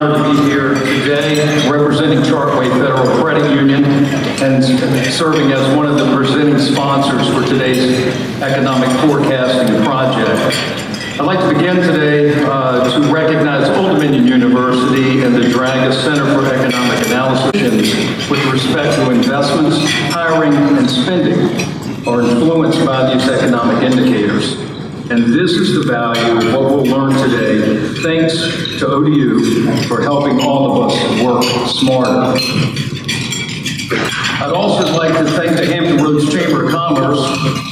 To be here today representing Chartway Federal Credit Union and serving as one of the presenting sponsors for today's economic forecasting project. I'd like to begin today to recognize Old Dominion University and the Draga Center for Economic Analysis with respect to investments, hiring, and spending are influenced by these economic indicators. And this is the value of what we'll learn today, thanks to ODU for helping all of us work smarter. I'd also like to thank the Hampton Roads Chamber of Commerce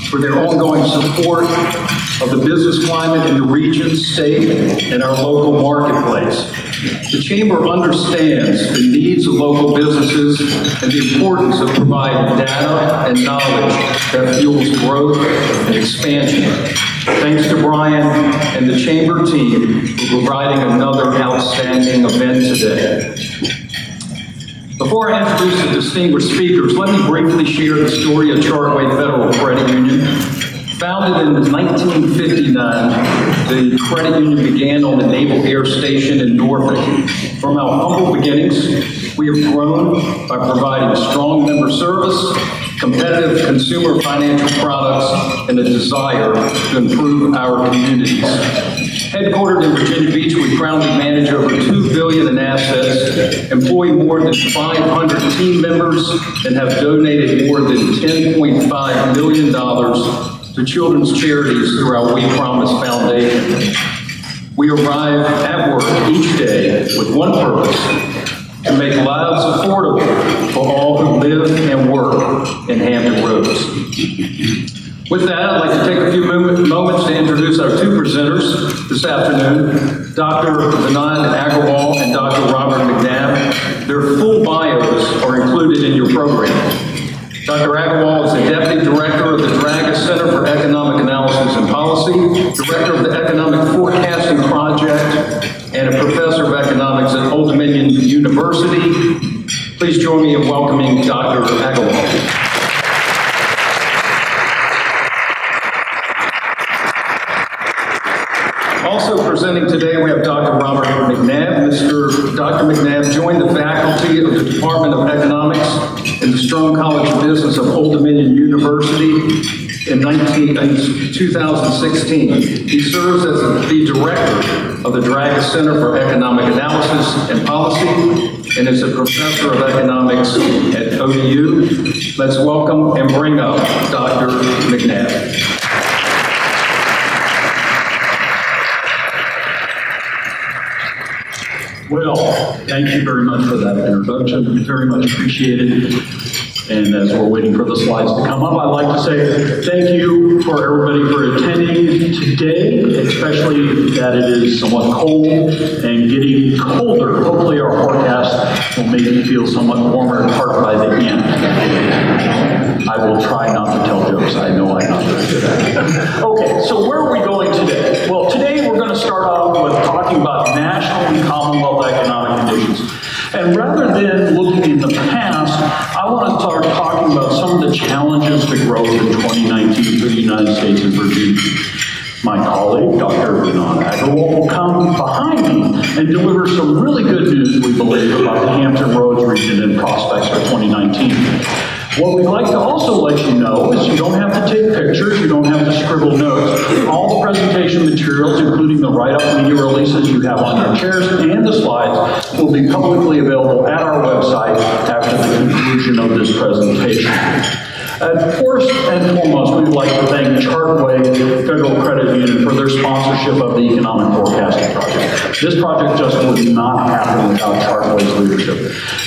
for their ongoing support of the business climate in the region, state, and our local marketplace. The Chamber understands the needs of local businesses and the importance of providing data and knowledge that fuels growth and expansion. Thanks to Brian and the Chamber team for providing another outstanding event today. Before I introduce the distinguished speakers, let me briefly share the story of Chartway Federal Credit Union. Founded in 1959, the credit union began on the Naval Air Station in Norfolk. From our humble beginnings, we have grown by providing strong member service, competitive consumer financial products, and a desire to improve our communities. Headquartered in Virginia Beach, we proudly manage over $2 billion in assets, employ more than 500 team members, and have donated more than $10.5 million to children's charities through our We Promise Foundation. We arrive at work each day with one purpose: to make lives affordable for all who live and work in Hampton Roads. With that, I'd like to take a few moments to introduce our two presenters this afternoon, Dr. Vinod Agarwal and Dr. Robert McNabb. Their full bios are included in your program. Dr. Agarwal is the Deputy Director of the Draga Center for Economic Analysis and Policy, Director of the Economic Forecasting Project, and a Professor of Economics at Old Dominion University. Please join me in welcoming Dr. Agarwal. Also presenting today, we have Dr. Robert McNabb. Dr. McNabb joined the faculty of the Department of Economics in the Strong College of Business of Old Dominion University in 2016. He serves as the director of the Draga Center for Economic Analysis and Policy and is a professor of economics at ODU. Let's welcome and bring up Dr. McNabb. Well, thank you very much for that introduction. Very much appreciated. And as we're waiting for the slides to come up, I'd like to say thank you for everybody for attending today, especially that it is somewhat cold and getting colder. Hopefully our forecast will make you feel somewhat warmer in part by the end. I will try not to tell jokes. I know I'm not very good at it. Okay, so where are we going today? Well, today we're going to start off with talking about national and Commonwealth economic conditions. And rather than looking in the past, I want to start talking about some of the challenges to growth in 2019 for the United States and Virginia. My colleague, Dr. Vinod Agarwal, will come behind me and deliver some really good news, we believe, about the Hampton Roads region and prospects for 2019. What we'd like to also let you know is you don't have to take pictures, you don't have to scribble notes. All the presentation materials, including the write-up media releases you have on your chairs and the slides, will be publicly available at our website after the conclusion of this presentation. First and foremost, we'd like to thank Chartway Federal Credit Union for their sponsorship of the Economic Forecasting Project. This project just would not happen without Chartway's leadership.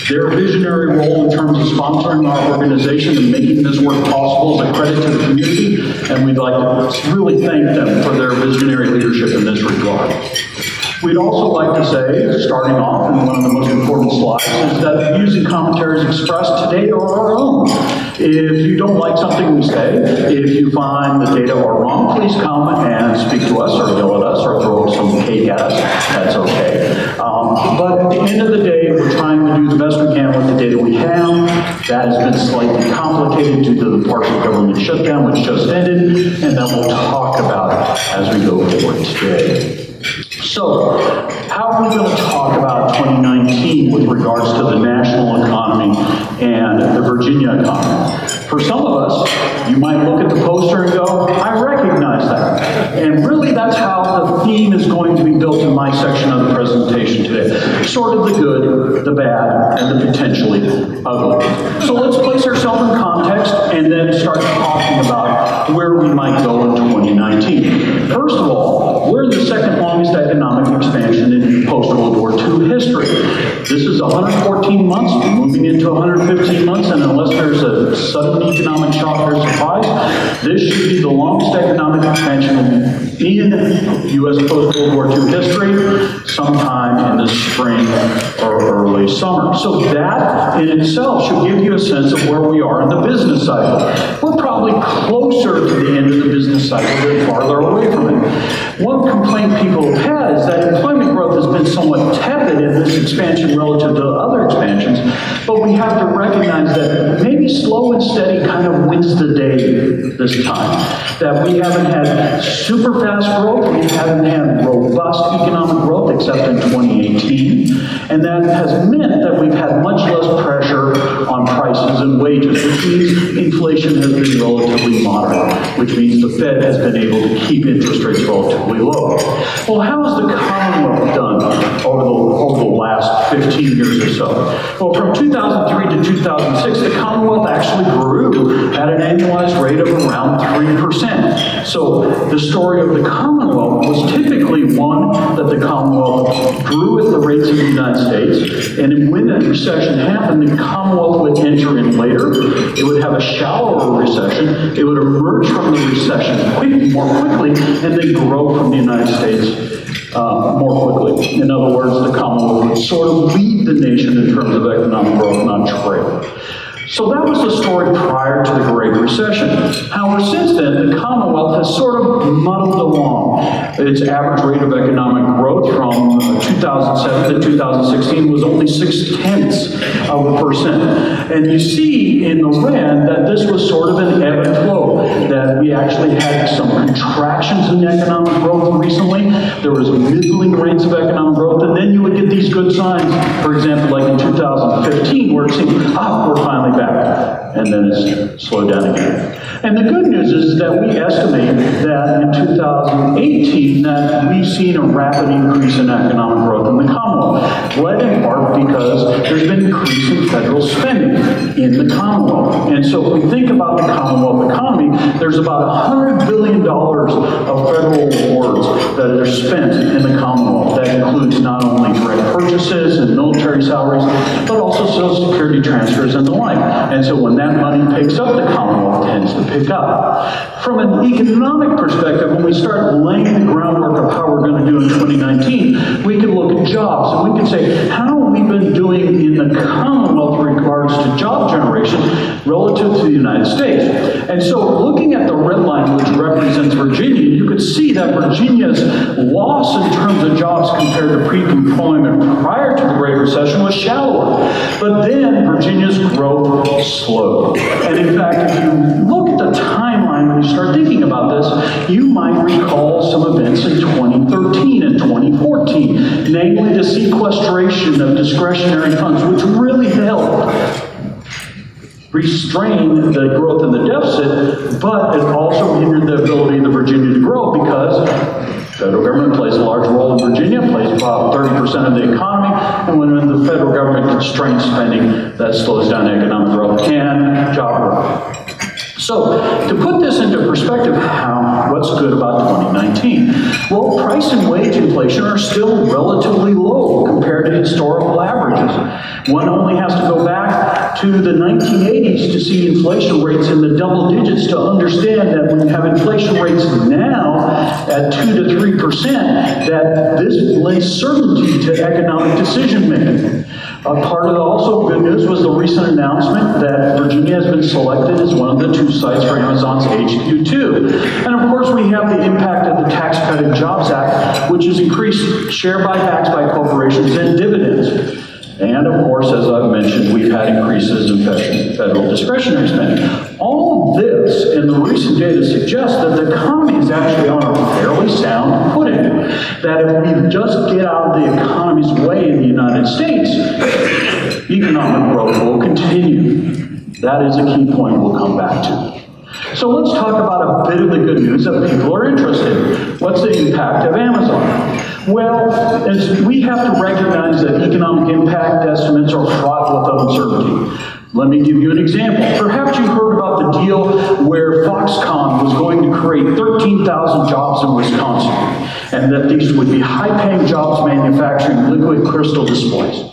Their visionary role in terms of sponsoring our organization and making this work possible is a credit to the community, and we'd like to really thank them for their visionary leadership in this regard. We'd also like to say, starting off in one of the most important slides, is that views and commentaries expressed today are our own. If you don't like something we say, if you find the data are wrong, please come and speak to us or yell at us or throw some cake at us. That's okay. But at the end of the day, we're trying to do the best we can with the data we have. That has been slightly complicated due to the partial government shutdown, which just ended, and then we'll talk about it as we go forward today. So, how are we going to talk about 2019 with regards to the national economy and the Virginia economy? For some of us, you might look at the poster and go, I recognize that. And really, that's how the theme is going to be built in my section of the presentation today. Sort of the good, the bad, and the potentially ugly. So let's place ourselves in context and then start talking about where we might go in 2019. First of all, we're in the second longest economic expansion in post-World War II history. This is 114 months, moving into 115 months, and unless there's a sudden economic shock or surprise, this should be the longest economic expansion in U.S. post-World War II history, sometime in the spring or early summer. So that in itself should give you a sense of where we are in the business cycle. We're probably closer to the end of the business cycle than farther away from it. One complaint people have had is that employment growth has been somewhat tepid in this expansion relative to other expansions, but we have to recognize that maybe slow and steady kind of wins the day this time. That we haven't had super fast growth, we haven't had robust economic growth except in 2018, and that has meant that we've had much less pressure on prices and wages, which means inflation has been relatively moderate, which means the Fed has been able to keep interest rates relatively low. Well, how has the Commonwealth done over the last 15 years or so? Well, from 2003 to 2006, the Commonwealth actually grew at an annualized rate of around 3%. So the story of the Commonwealth was typically one that the Commonwealth grew at the rates of the United States, and when that recession happened, the Commonwealth would enter in later. It would have a shallower recession. It would emerge from the recession more quickly, and then grow from the United States more quickly. In other words, the Commonwealth would sort of lead the nation in terms of economic growth, not trail. So that was the story prior to the Great Recession. However, since then, the Commonwealth has sort of muddled along. Its average rate of economic growth from 2007 to 2016 was only 0.6%. And you see in the red that this was sort of an ebb and flow, that we actually had some contractions in economic growth recently. There was middling rates of economic growth, and then you would get these good signs. For example, like in 2015, where it seemed, we're finally back. And then it's slowed down again. And the good news is that we estimate that in 2018 that we've seen a rapid increase in economic growth in the Commonwealth, led in part because there's been increase in federal spending in the Commonwealth. And so if we think about the Commonwealth economy, there's about $100 billion of federal awards that are spent in the Commonwealth. That includes not only direct purchases and military salaries, but also Social Security transfers and the like. And so when that money picks up, the Commonwealth tends to pick up. From an economic perspective, when we start laying the groundwork of how we're going to do in 2019, we can look at jobs and we can say, how have we been doing in the Commonwealth in regards to job generation relative to the United States? And so looking at the red line, which represents Virginia, you could see that Virginia's loss in terms of jobs compared to pre-employment prior to the Great Recession was shallower. But then Virginia's growth slowed. And in fact, if you look at the timeline when you start thinking about this, you might recall some events in 2013 and 2014, namely the sequestration of discretionary funds, which really helped restrain the growth in the deficit, but it also hindered the ability of the Virginia to grow because the federal government plays a large role in Virginia, plays about 30% of the economy, and when the federal government constrains spending, that slows down economic growth and job growth. So, to put this into perspective, what's good about 2019? Well, price and wage inflation are still relatively low compared to historical averages. One only has to go back to the 1980s to see inflation rates in the double digits to understand that when you have inflation rates now at 2 to 3%, that this lends certainty to economic decision making. Part of the also good news was the recent announcement that Virginia has been selected as one of the 2 sites for Amazon's HQ2. And of course, we have the impact of the Tax Cut and Jobs Act, which has increased share buybacks by corporations and dividends. And of course, as I've mentioned, we've had increases in federal discretionary spending. All of this, and the recent data suggests that the economy is actually on a fairly sound footing. That if we just get out of the economy's way in the United States, economic growth will continue. That is a key point we'll come back to. So let's talk about a bit of the good news that people are interested in. What's the impact of Amazon? Well, we have to recognize that economic impact estimates are fraught with uncertainty. Let me give you an example. Perhaps you heard about the deal where Foxconn was going to create 13,000 jobs in Wisconsin, and that these would be high-paying jobs manufacturing liquid crystal displays.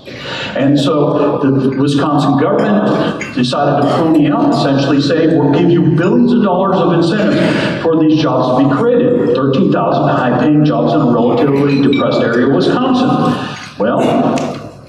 And so the Wisconsin government decided to pony out, essentially say, we'll give you billions of dollars of incentives for these jobs to be created. 13,000 high-paying jobs in a relatively depressed area of Wisconsin. Well,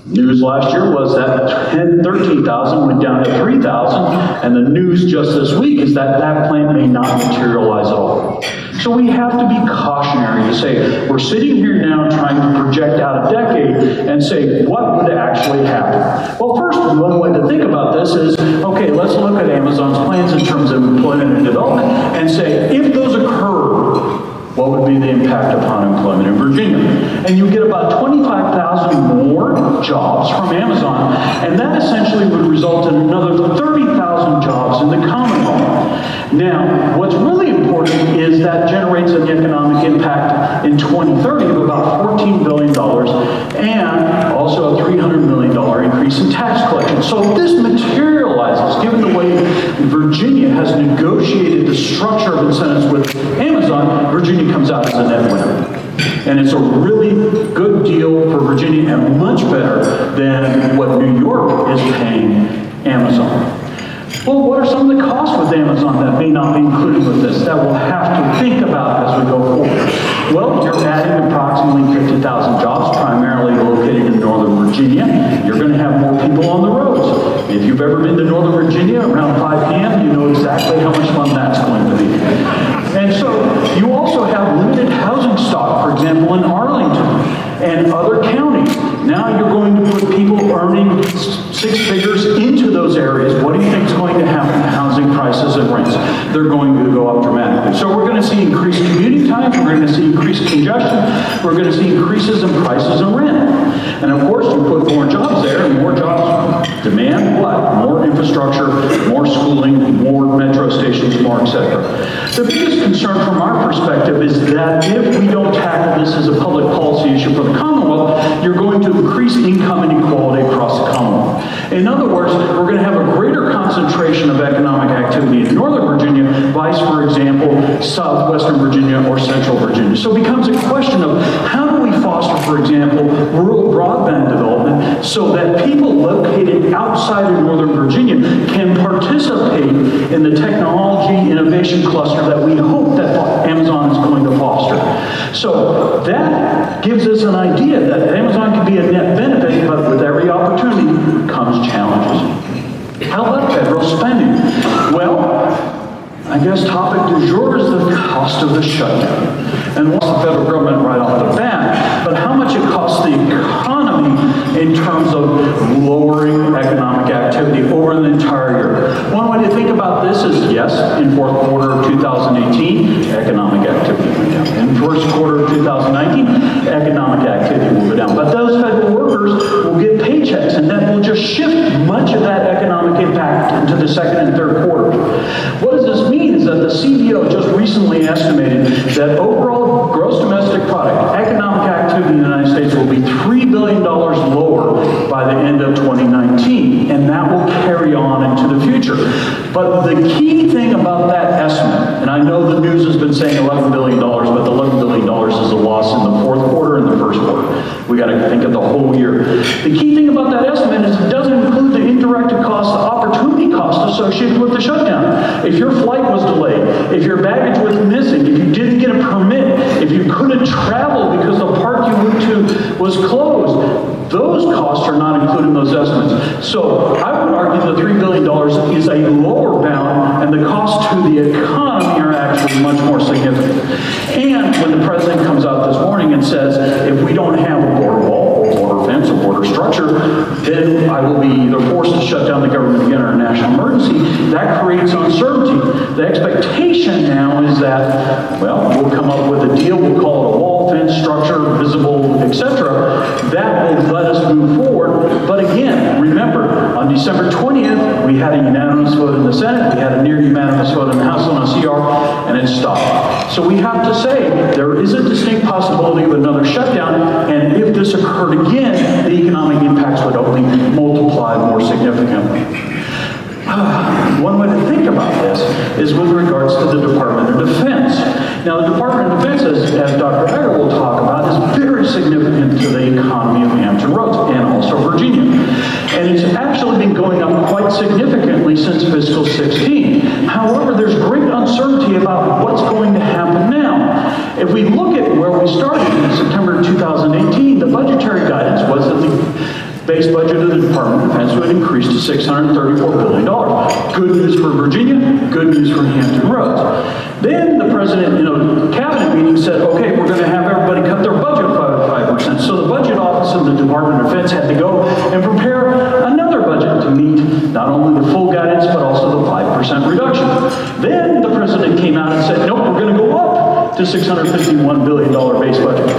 news last year was that 13,000 went down to 3,000, and the news just this week is that that plant may not materialize at all. So we have to be cautionary to say, we're sitting here now trying to project out a decade and say, what would actually happen? Well, first, one way to think about this is, okay, let's look at Amazon's plans in terms of employment and development and say, if those occur, what would be the impact upon employment in Virginia? And you get about 25,000 more jobs from Amazon, and that essentially would result in another 30,000 jobs in the Commonwealth. Now, what's really important is that generates an economic impact in 2030 of about $14 billion and also a $300 million increase in tax collection. So if this materializes, given the way Virginia has negotiated the structure of incentives with Amazon, Virginia comes out as a net winner. And it's a really good deal for Virginia and much better than what New York is paying Amazon. Well, what are some of the costs with Amazon that may not be included with this that we'll have to think about as we go forward? Well, you're adding approximately 50,000 jobs, primarily located in Northern Virginia. You're going to have more people on the roads. If you've ever been to Northern Virginia around 5 p.m., you know exactly how much fun that's going to be. And so you also have limited housing stock, for example, in Arlington and other counties. Now you're going to put people earning 6 figures into those areas. What do you think is going to happen to housing prices and rents? They're going to go up dramatically. So we're going to see increased commuting times, we're going to see increased congestion, we're going to see increases in prices and rent. And of course, you put more jobs there, and more jobs demand what? More infrastructure, more schooling, more metro stations, more etc. The biggest concern from our perspective is that if we don't tackle this as a public policy issue for the Commonwealth, you're going to increase income inequality across the Commonwealth. In other words, we're going to have a greater concentration of economic activity in Northern Virginia, vice, for example, Southwestern Virginia or Central Virginia. So it becomes a question of how do we foster, for example, rural broadband development so that people located outside of Northern Virginia can participate in the technology innovation cluster that we hope that Amazon is going to foster. So that gives us an idea that Amazon can be a net benefit, but with every opportunity comes challenges. How about federal spending? Well, I guess topic du jour is the cost of the shutdown. And what's the federal government right off the bat, but how much it costs the economy in terms of lowering economic activity over the entire year. One way to think about this is, yes, in fourth quarter of 2018, economic activity went down. In first quarter of 2019, economic activity will go down. But those federal workers will get paychecks, and that will just shift much of that economic impact into the second and third quarters. What does this mean? Is that the CBO just recently estimated that overall gross domestic product, economic activity in the United States will be $3 billion lower by the end of 2019, and that will carry on into the future. But the key thing about that estimate, and I know the news has been saying $11 billion, but the $11 billion is a loss in the fourth quarter and the first quarter. We got to think of the whole year. The key thing about that estimate is it doesn't include the indirect costs, the opportunity costs associated with the shutdown. If your flight was delayed, if your baggage was missing, if you didn't get a permit, if you couldn't travel because the park you went to was closed, those costs are not included in those estimates. So I would argue the $3 billion is a lower bound, and the costs to the economy are actually much more significant. And when the president comes out this morning and says, if we don't have a border wall, or border fence, or border structure, then I will be either forced to shut down the government again or a national emergency, that creates uncertainty. expectation now is that, well, we'll come up with a deal, we'll call it a wall, fence, structure, visible, etc. That will let us move forward. But again, remember, on December 20th, we had a unanimous vote in the Senate, we had a near unanimous vote in the House on a CR, and it stopped. So we have to say, there is a distinct possibility of another shutdown, and if this occurred again, the economic impacts would only multiply more significantly. One way to think about this is with regards to the Department of Defense. Now, the Department of Defense, as Dr. Egger will talk about, is very significant to the economy of Hampton Roads and also Virginia. And it's actually been going up quite significantly since fiscal 16. However, there's great uncertainty about what's going to happen now. If we look at where we started in September 2018, the budgetary guidance was that the base budget of the Department of Defense would increase to $634 billion. Good news for Virginia, good news for Hampton Roads. Then the president, in a cabinet meeting, said, okay, we're going to have everybody cut their budget by 5%. So the budget office of the Department of Defense had to go and prepare another budget to meet not only the full guidance, but also the 5% reduction. Then the president came out and said, nope, we're going to go up to $651 billion base budget.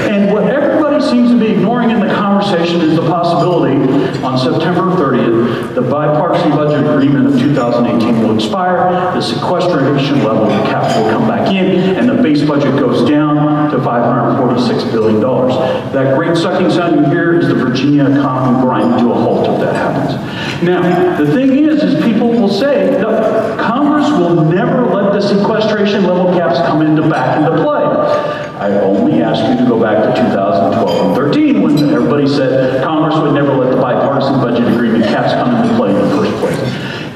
And what everybody seems to be ignoring in the conversation is the possibility on September 30th, the bipartisan budget agreement of 2018 will expire, the sequestration level of caps will come back in, and the base budget goes down to $546 billion. That great sucking sound you hear is the Virginia economy grinding to a halt if that happens. Now, the thing is people will say, no, Congress will never let the sequestration level caps come back into play. I only ask you to go back to 2012 and 13 when everybody said Congress would never let the bipartisan budget agreement caps come into play in the first place.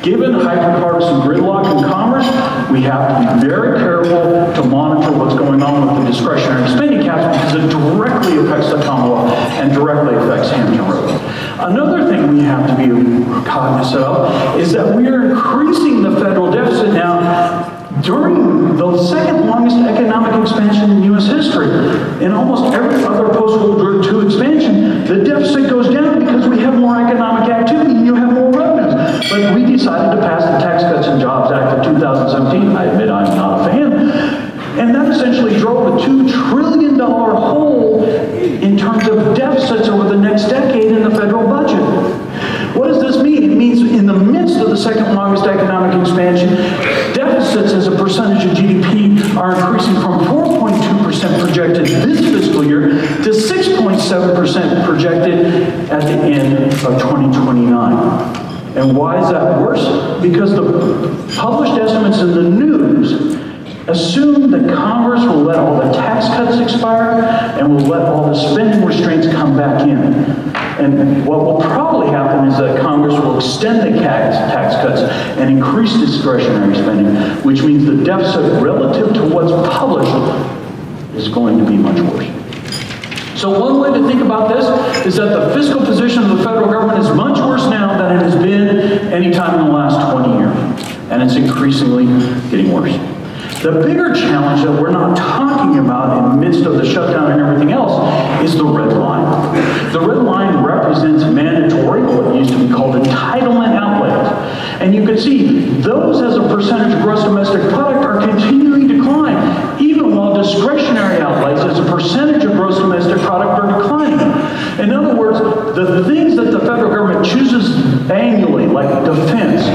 Given hyperpartisan gridlock in Congress, we have to be very careful to monitor what's going on with the discretionary spending caps because it directly affects the Commonwealth and directly affects Hampton Roads. Another thing we have to be cognizant of is that we are increasing the federal deficit now during the second longest economic expansion in U.S. history. In almost every other post-World War II expansion, the deficit goes down because we have more economic activity and you have more revenues. But we decided to pass the Tax Cuts and Jobs Act of 2017. I admit I'm not a fan. And that essentially drove a $2 trillion hole in terms of deficits over the next decade in the federal budget. What does this mean? It means in the midst of the second longest economic expansion, deficits as a percentage of GDP are increasing from 4.2% projected this fiscal year to 6.7% projected at the end of 2029. And why is that worse? Because the published estimates in the news assume that Congress will let all the tax cuts expire and will let all the spending restraints come back in. And what will probably happen is that Congress will extend the tax cuts and increase discretionary spending, which means the deficit relative to what's published is going to be much worse. So one way to think about this is that the fiscal position of the federal government is much worse now than it has been any time in the last 20 years. And it's increasingly getting worse. The bigger challenge that we're not talking about in the midst of the shutdown and everything else is the red line. The red line represents mandatory, what used to be called entitlement outlays. And you can see those as a percentage of gross domestic product are continuing to decline, even while discretionary outlays as a percentage of gross domestic product are declining. In other words, the things that the federal government chooses annually, like defense,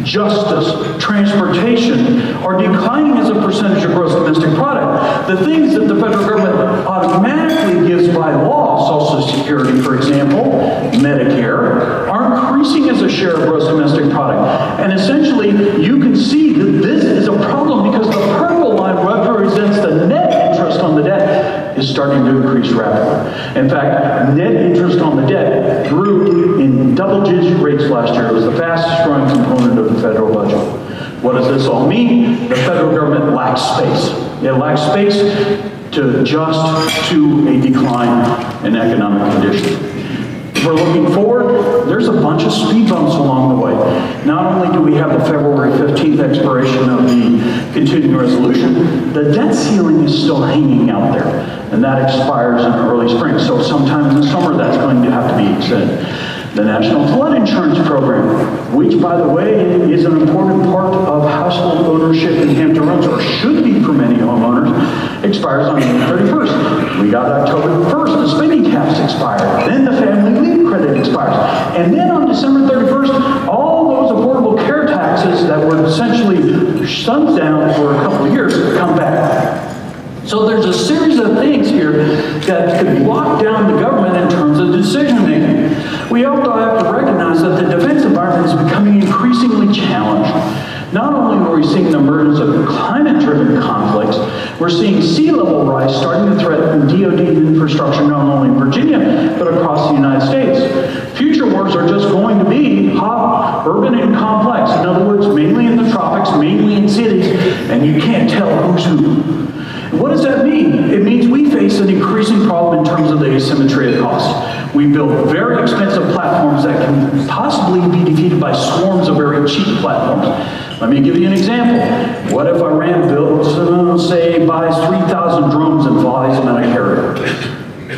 justice, transportation, are declining as a percentage of gross domestic product. The things that the federal government automatically gives by law, Social Security, for example, Medicare, are increasing as a share of gross domestic product. And essentially, you can see that this is a problem because the purple line represents the net interest on the debt is starting to increase rapidly. In fact, net interest on the debt grew in double-digit rates last year. It was the fastest growing component of the federal budget. What does this all mean? The federal government lacks space. It lacks space to adjust to a decline in economic conditions. If we're looking forward, there's a bunch of speed bumps along the way. Not only do we have the February 15th expiration of the continuing resolution, the debt ceiling is still hanging out there, and that expires in early spring. So sometime in the summer, that's going to have to be extended. The National Flood Insurance Program, which, by the way, is an important part of household ownership in Hampton Roads, or should be for many homeowners, expires on June 31st. We got October 1st, the spending caps expired. Then the family leave credit expires. And then on December 31st, all those affordable care taxes that were essentially shut down for a couple of years come back. So there's a series of things here that could lock down the government in terms of decision making. We also have to recognize that the defense environment is becoming increasingly challenged. Not only are we seeing the emergence of climate-driven conflicts, we're seeing sea level rise starting to threaten DoD infrastructure not only in Virginia, but across the United States. Future wars are just going to be hot, urban, and complex. In other words, mainly in the tropics, mainly in cities, and you can't tell who's who. What does that mean? It means we face an increasing problem in terms of the asymmetry of cost. We build very expensive platforms that can possibly be defeated by swarms of very cheap platforms. Let me give you an example. What if Iran builds, say, buys 3,000 drones and flies them in a carrier?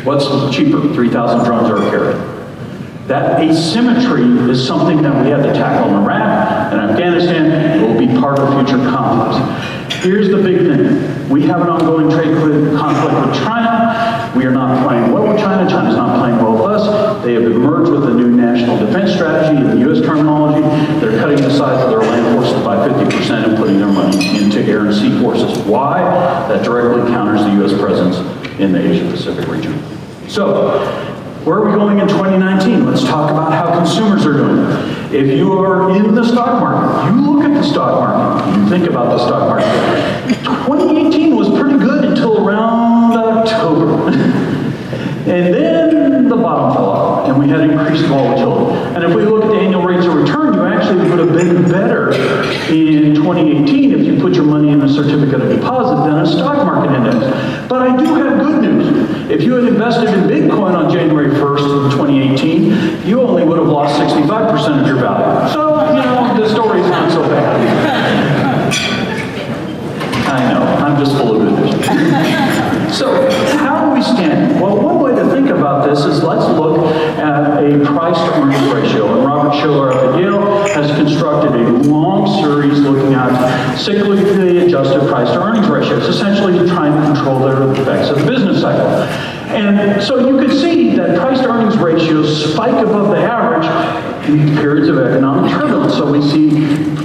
What's cheaper, 3,000 drones or a carrier? That asymmetry is something that we have to tackle in Iraq and Afghanistan. It will be part of future conflicts. Here's the big thing. We have an ongoing trade conflict with China. We are not playing well with China. China's not playing well with us. They have emerged with a new national defense strategy in the U.S. terminology. They're cutting the size of their land forces by 50% and putting their money into air and sea forces. Why? That directly counters the U.S. presence in the Asia-Pacific region. So, where are we going in 2019? Let's talk about how consumers are doing. If you are in the stock market, you look at the stock market, you think about the stock market. 2018 was pretty good until around October. And then the bottom fell off, and we had increased volatility. And if we look at the annual rates of return, you actually would have been better in 2018 if you put your money in a certificate of deposit than a stock market index. But I do have good news. If you had invested in Bitcoin on January 1st of 2018, you only would have lost 65% of your value. So, the story's not so bad. I know, I'm just full of good news. So, how do we stand? Well, one way to think about this is let's look at a price-to-earnings ratio. And Robert Shiller at Yale has constructed a long series looking at cyclically adjusted price-to-earnings ratios, essentially trying to control the effects of the business cycle. And so you could see that price-to-earnings ratios spike above the average in periods of economic turbulence. So we see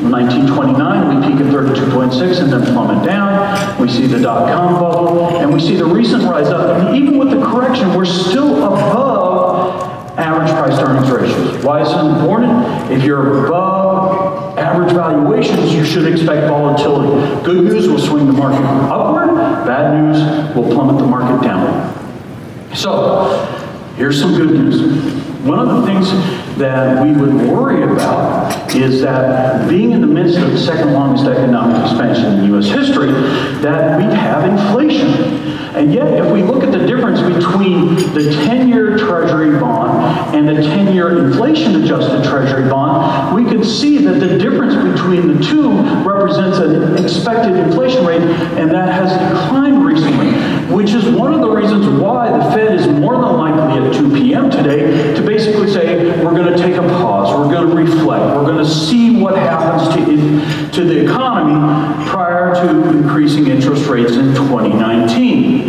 1929, we peak at 32.6 and then plummet down. We see the dot-com bubble, and we see the recent rise up. And even with the correction, we're still above average price-to-earnings ratios. Why is this important? If you're above average valuations, you should expect volatility. Good news will swing the market upward. Bad news will plummet the market downward. So, here's some good news. One of the things that we would worry about is that being in the midst of the second longest economic expansion in U.S. history, that we'd have inflation. And yet, if we look at the difference between the 10-year Treasury bond and the 10-year inflation-adjusted Treasury bond, we can see that the difference between the two represents an expected inflation rate, and that has declined recently, which is one of the reasons why the Fed is more than likely at 2 p.m. today to basically say, we're going to take a pause, we're going to reflect, we're going to see what happens to the economy prior to increasing interest rates in 2019.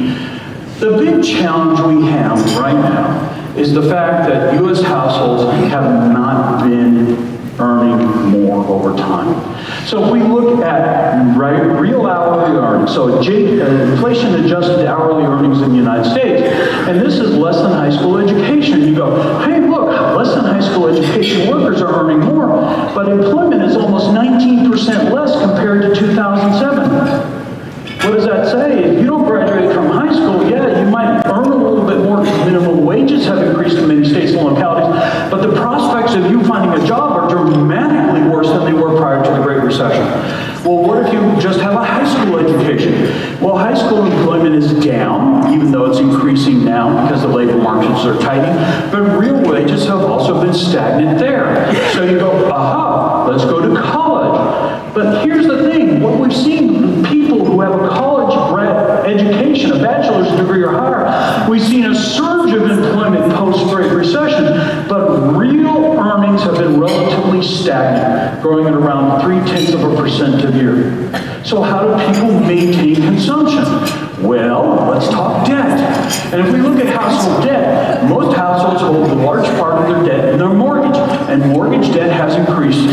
The big challenge we have right now is the fact that U.S. households have not been earning more over time. So if we look at real hourly earnings, so inflation-adjusted hourly earnings in the United States, and this is less than high school education. You go, hey, look, less than high school education workers are earning more, but employment is almost 19% less compared to 2007. What does that say? If you don't graduate from high school, yeah, you might earn a little bit more. Minimum wages have increased in many states and localities, but the prospects of you finding a job are dramatically worse than they were prior to the Great Recession. Well, what if you just have a high school education? Well, high school employment is down, even though it's increasing now because the labor markets are tightening, but real wages have also been stagnant there. So you go, aha, let's go to college. But here's the thing, what we've seen, people who have a college education, a bachelor's degree or higher, we've seen a surge of employment post-Great Recession, but real stagnant, growing at around 0.3% a year. So how do people maintain consumption? Well, let's talk debt. And if we look at household debt, most households hold a large part of their debt in their mortgage, and mortgage debt has increased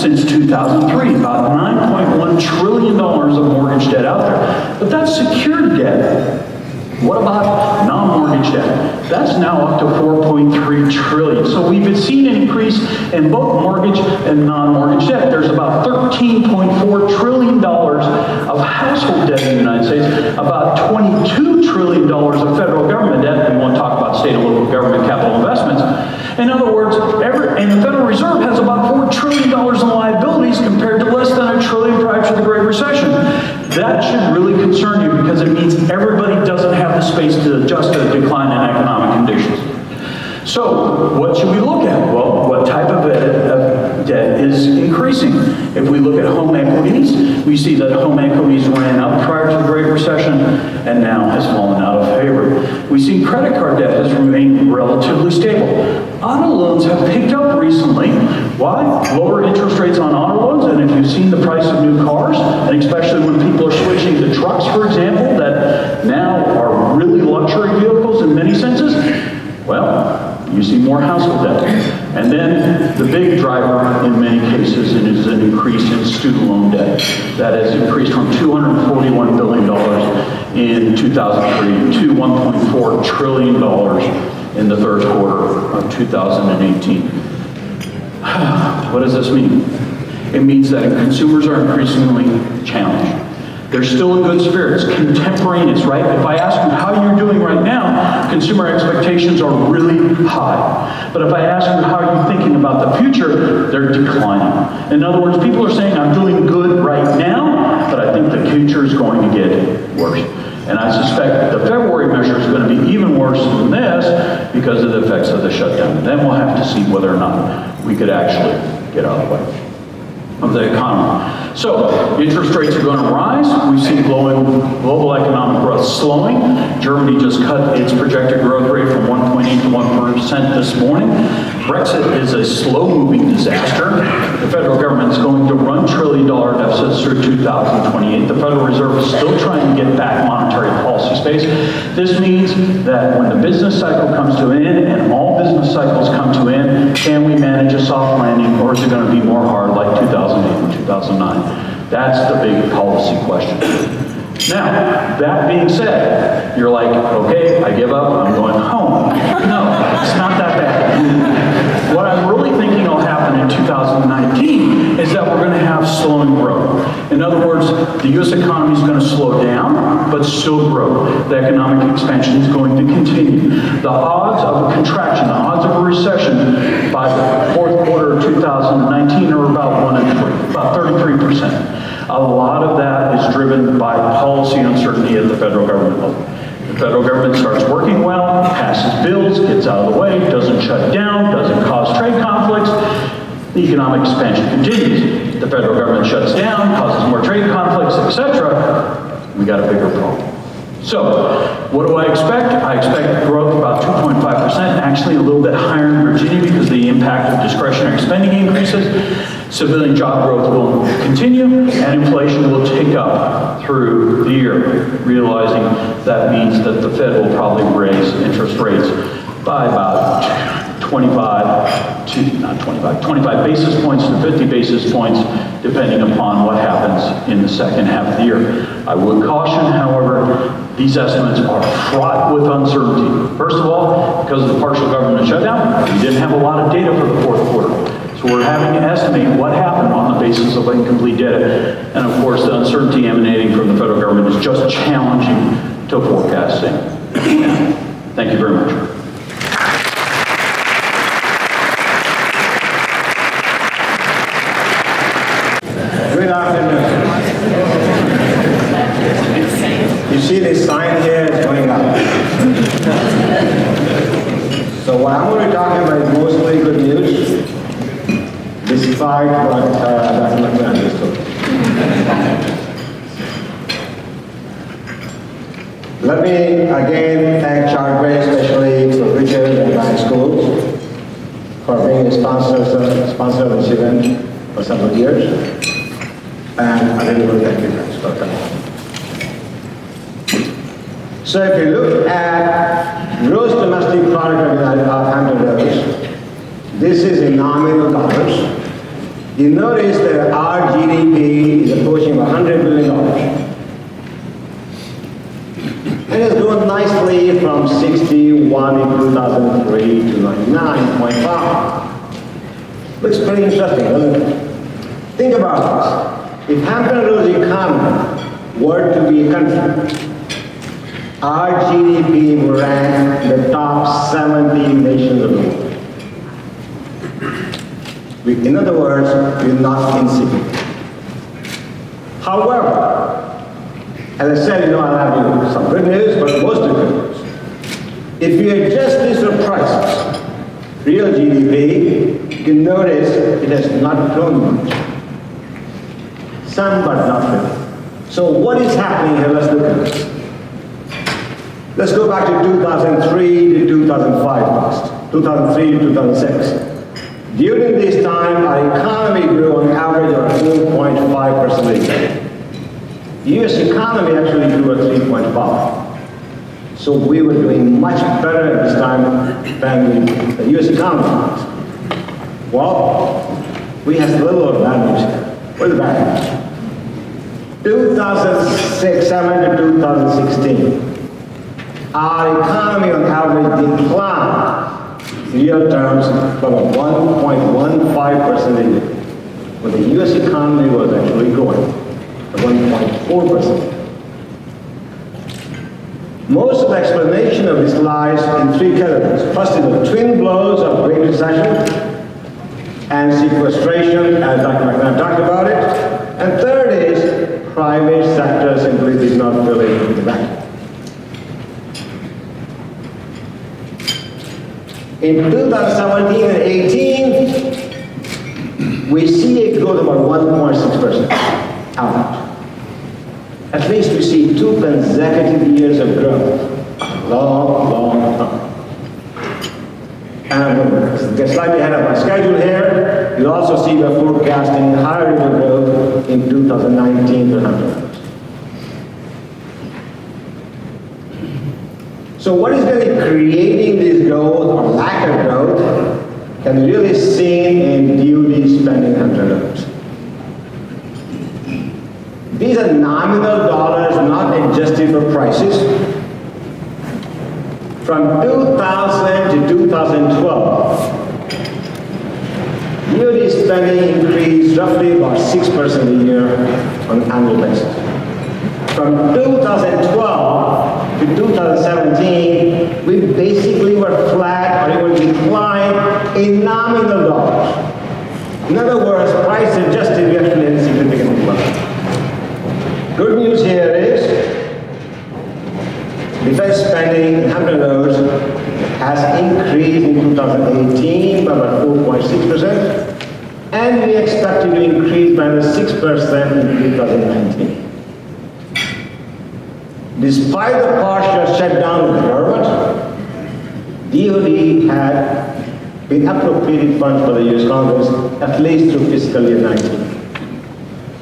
since 2003, about $9.1 trillion of mortgage debt out there. But that's secured debt. What about non-mortgage debt? That's now up to 4.3 trillion. So we've seen an increase in both mortgage and non-mortgage debt. There's about $13.4 trillion of household debt in the United States, about $22 trillion of federal government debt, and we'll talk about state and local government capital investments. In other words, and the Federal Reserve has about $4 trillion in liabilities compared to less than $1 trillion prior to the Great Recession. That should really concern you because it means everybody doesn't have the space to adjust to a decline in economic conditions. So, what should we look at? Well, what type of debt is increasing? If we look at home equities, we see that home equities ran up prior to the Great Recession and now has fallen out of favor. We see credit card debt has remained relatively stable. Auto loans have picked up recently. Why? Lower interest rates on auto loans, and if you've seen the price of new cars, and especially when people are switching to trucks, for example, that now are really luxury vehicles in many senses, well, you see more household debt. And then the big driver in many cases is an increase in student loan debt. That has increased from $241 billion in 2003 to $1.4 trillion in the third quarter of 2018. What does this mean? It means that consumers are increasingly challenged. They're still in good spirits, contemporaneous, right? If I ask you how you're doing right now, consumer expectations are really high. But if I ask you how you're thinking about the future, they're declining. In other words, people are saying, I'm doing good right now, but I think the future is going to get worse. And I suspect the February measure is going to be even worse than this because of the effects of the shutdown. And then we'll have to see whether or not we could actually get out of the way of the economy. So, interest rates are going to rise. We see global economic growth slowing. Germany just cut its projected growth rate from 1.8 to 1% this morning. Brexit is a slow-moving disaster. The federal government is going to run trillion-dollar deficits through 2028. The Federal Reserve is still trying to get back monetary policy space. This means that when the business cycle comes to an end, and all business cycles come to an end, can we manage a soft landing, or is it going to be more hard like 2008 and 2009? That's the big policy question. Now, that being said, you're like, okay, I give up, I'm going home. No, it's not that bad. What I'm really thinking will happen in 2019 is that we're going to have slowing growth. In other words, the U.S. economy is going to slow down, but still grow. The economic expansion is going to continue. The odds of a contraction, the odds of a recession by the fourth quarter of 2019 are about 1 in 3, about 33%. A lot of that is driven by policy uncertainty at the federal government level. The federal government starts working well, passes bills, gets out of the way, doesn't shut down, doesn't cause trade conflicts. The economic expansion continues. The federal government shuts down, causes more trade conflicts, etc. We got a bigger problem. So, what do I expect? I expect growth about 2.5%, actually a little bit higher in Virginia because of the impact of discretionary spending increases. Civilian job growth will continue, and inflation will tick up through the year, realizing that means that the Fed will probably raise interest rates by about 25 basis points to 50 basis points, depending upon what happens in the second half of the year. I would caution, however, these estimates are fraught with uncertainty. First of all, because of the partial government shutdown, we didn't have a lot of data for the fourth quarter. So we're having to estimate what happened on the basis of incomplete data. And of course, the uncertainty emanating from the federal government is just challenging to forecasting. Thank you very much. Good afternoon. You see the sign here is going up. So what I'm going to be talking about is mostly good news, despite what Dr. McMahon just told you. Let me again thank Charter, especially for being a sponsor of this event for several years. And I really want to thank you guys for coming. So if you look at gross domestic product of Hampton Roads, this is in nominal dollars. You notice that our GDP is approaching $100 billion. And it's grown nicely from 61 in 2003 to 99.5. Looks pretty interesting, doesn't it? Think about this. If Hampton Roads economy were to be a country, our GDP would rank in the top 70 nations of the world. In other words, we're not insignificant. However, as I said, I'll have you some good news, but most of the good news. If you adjust this for prices, real GDP, you can notice it has not grown much. Some, but not really. So what is happening here? Let's look at this. Let's go back to 2003 to 2005 first, 2003 to 2006. During this time, our economy grew on average at 4.5% a year. The U.S. economy actually grew at 3.5%. So we were doing much better at this time than the U.S. economy was. Well, we have a little advantage here. What's the bad news? 2007 to 2016, our economy on average declined in real terms from 1.15% a year, when the U.S. economy was actually growing at 1.4%. Most of the explanation of this lies in three categories. First is the twin blows of Great Recession and sequestration, as Dr. McNabb talked about it. And third is private sector simply did not fill in the vacuum. In 2017 and 18, we see a growth of about 1.6% average. At least we see 2 consecutive years of growth. Long time. And I'm going to get slightly ahead of my schedule here. You also see we're forecasting higher rate of growth in 2019 to 100. So what is really creating this growth or lack of growth can be really seen in DoD spending $100. These are nominal dollars, not adjusted for prices. From 2000 to 2012, DoD spending increased roughly about 6% a year on an annual basis. From 2012 to 2017, we basically were flat or even declined in nominal dollars. In other words, price adjusted, we actually had significant decline. Good news here is defense spending in Hampton Roads has increased in 2018 by about 4.6%, and we expect it to increase by another 6% in 2019. Despite the partial shutdown of the government, DoD had been appropriating funds for the U.S. Congress at least through fiscal year 19.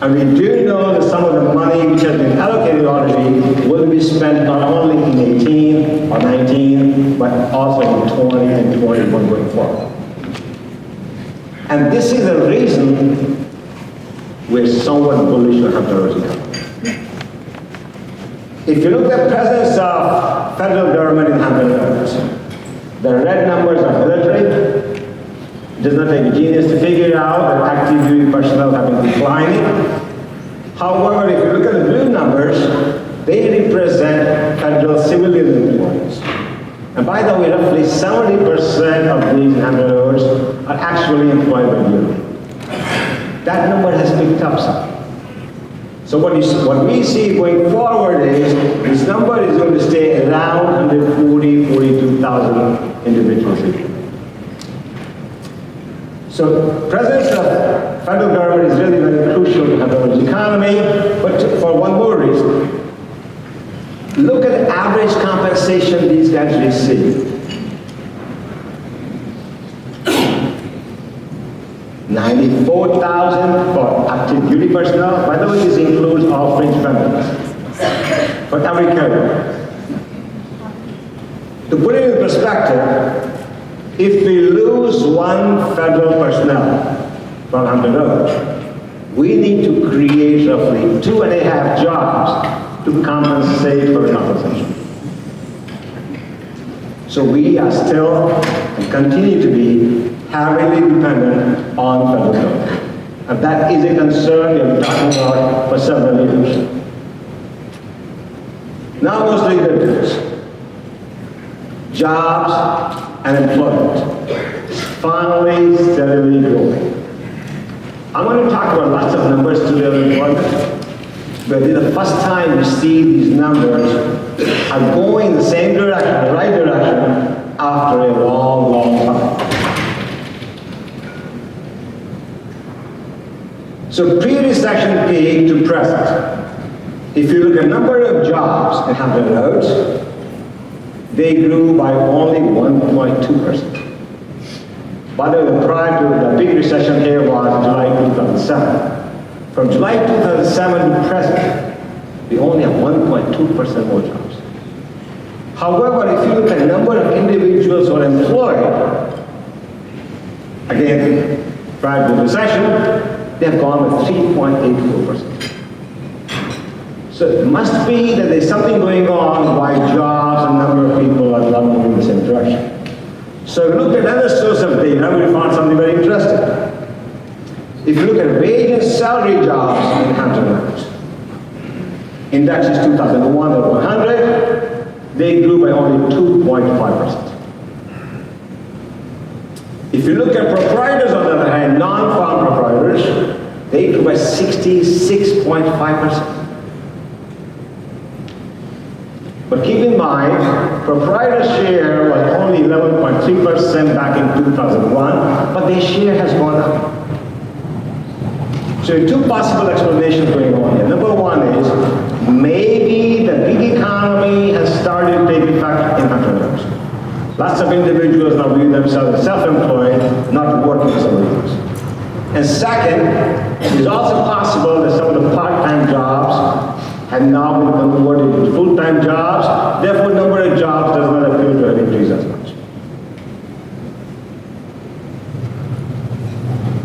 And we do know that some of the money which has been allocated already will be spent not only in 18 or 19, but also in 20 and 21 going forward. And this is the reason we're somewhat bullish on Hampton Roads economy. If you look at the presence of federal government in Hampton Roads, the red numbers are military. It does not take a genius to figure out that active duty personnel have been declining. However, if you look at the blue numbers, they represent federal civilian employees. And by the way, roughly 70% of these in Hampton Roads are actually employed by DoD. That number has picked up some. So what we see going forward is this number is going to stay around 42,000 individuals. So presence of federal government is really very crucial to Hampton economy, but for one more reason. Look at the average compensation these guys receive. 94,000 for active duty personnel. By the way, this includes all fringe benefits for every category. To put it in perspective, if we lose one federal personnel from Hampton Roads, we need to create roughly 2.5 jobs to compensate for compensation. So we are still and continue to be heavily dependent on federal government. And that is a concern we have been talking about for several years. Now mostly good news. Jobs and employment is finally steadily growing. I'm going to talk about lots of numbers today on employment, but this is the first time we see these numbers are going in the same direction, the right direction, after a long, long time. So pre-recession peak to present, if you look at number of jobs in Hampton Roads, they grew by only 1.2%. By the way, prior to the big recession here was July 2007. From July 2007 to present, we only have 1.2% more jobs. However, if you look at the number of individuals who are employed, again, prior to the recession, they have gone with 3.84%. So it must be that there's something going on why jobs and number of people are not moving in the same direction. So if you look at another source of data, we found something very interesting. If you look at wage and salary jobs in Hampton Roads, index is 2001 at 100, they grew by only 2.5%. If you look at proprietors, on the other hand, non-farm proprietors, they grew by 66.5%. But keep in mind, proprietor share was only 11.3% back in 2001, but their share has gone up. So two possible explanations going on here. Number one is, maybe the gig economy has started to take effect in Hampton Roads. Lots of individuals now view themselves as self-employed, not working for somebody else. And second, it is also possible that some of the part-time jobs have now been converted into full-time jobs, therefore number of jobs does not appear to have increased as much.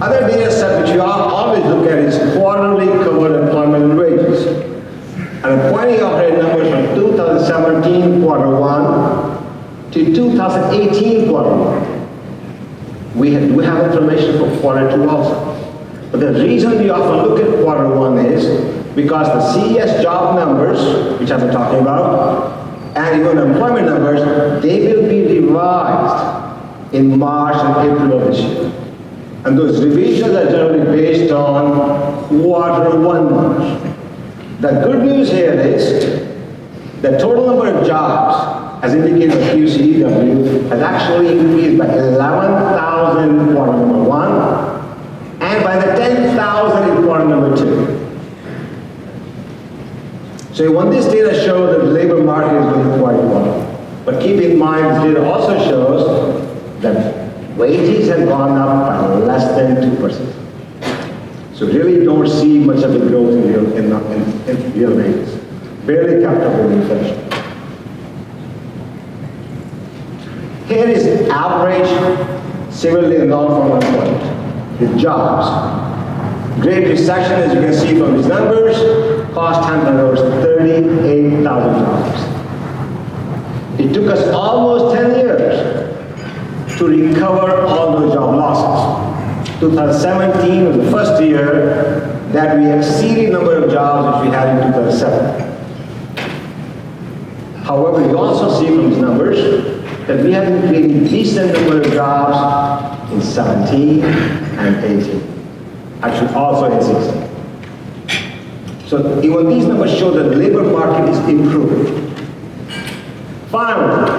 Other data set which you always look at is quarterly covered employment and wages. And I'm pointing out here numbers from 2017 quarter 1 to 2018 quarter 1. We have information for quarter 2 also. But the reason we often look at quarter 1 is because the CES job numbers, which I've been talking about, and even employment numbers, they will be revised in March and April of this year. And those revisions are generally based on quarter 1 numbers. The good news here is the total number of jobs, as indicated by QCEW, has actually increased by 11,000 in quarter number 1, and by the 10,000 in quarter number 2. So when this data shows that the labor market is doing quite well, but keep in mind this data also shows that wages have gone up by less than 2%. So really don't see much of a growth in real wages. Barely kept up with inflation. Here is average civilly and non-farm employment with jobs. Great recession, as you can see from these numbers, cost Hampton Roads $38,000. It took us almost 10 years to recover all those job losses. 2017 was the first year that we exceeded the number of jobs which we had in 2007. However, we also see from these numbers that we have been creating decent number of jobs in 17 and 18. Actually, also in 16. So even these numbers show that the labor market is improving. Finally,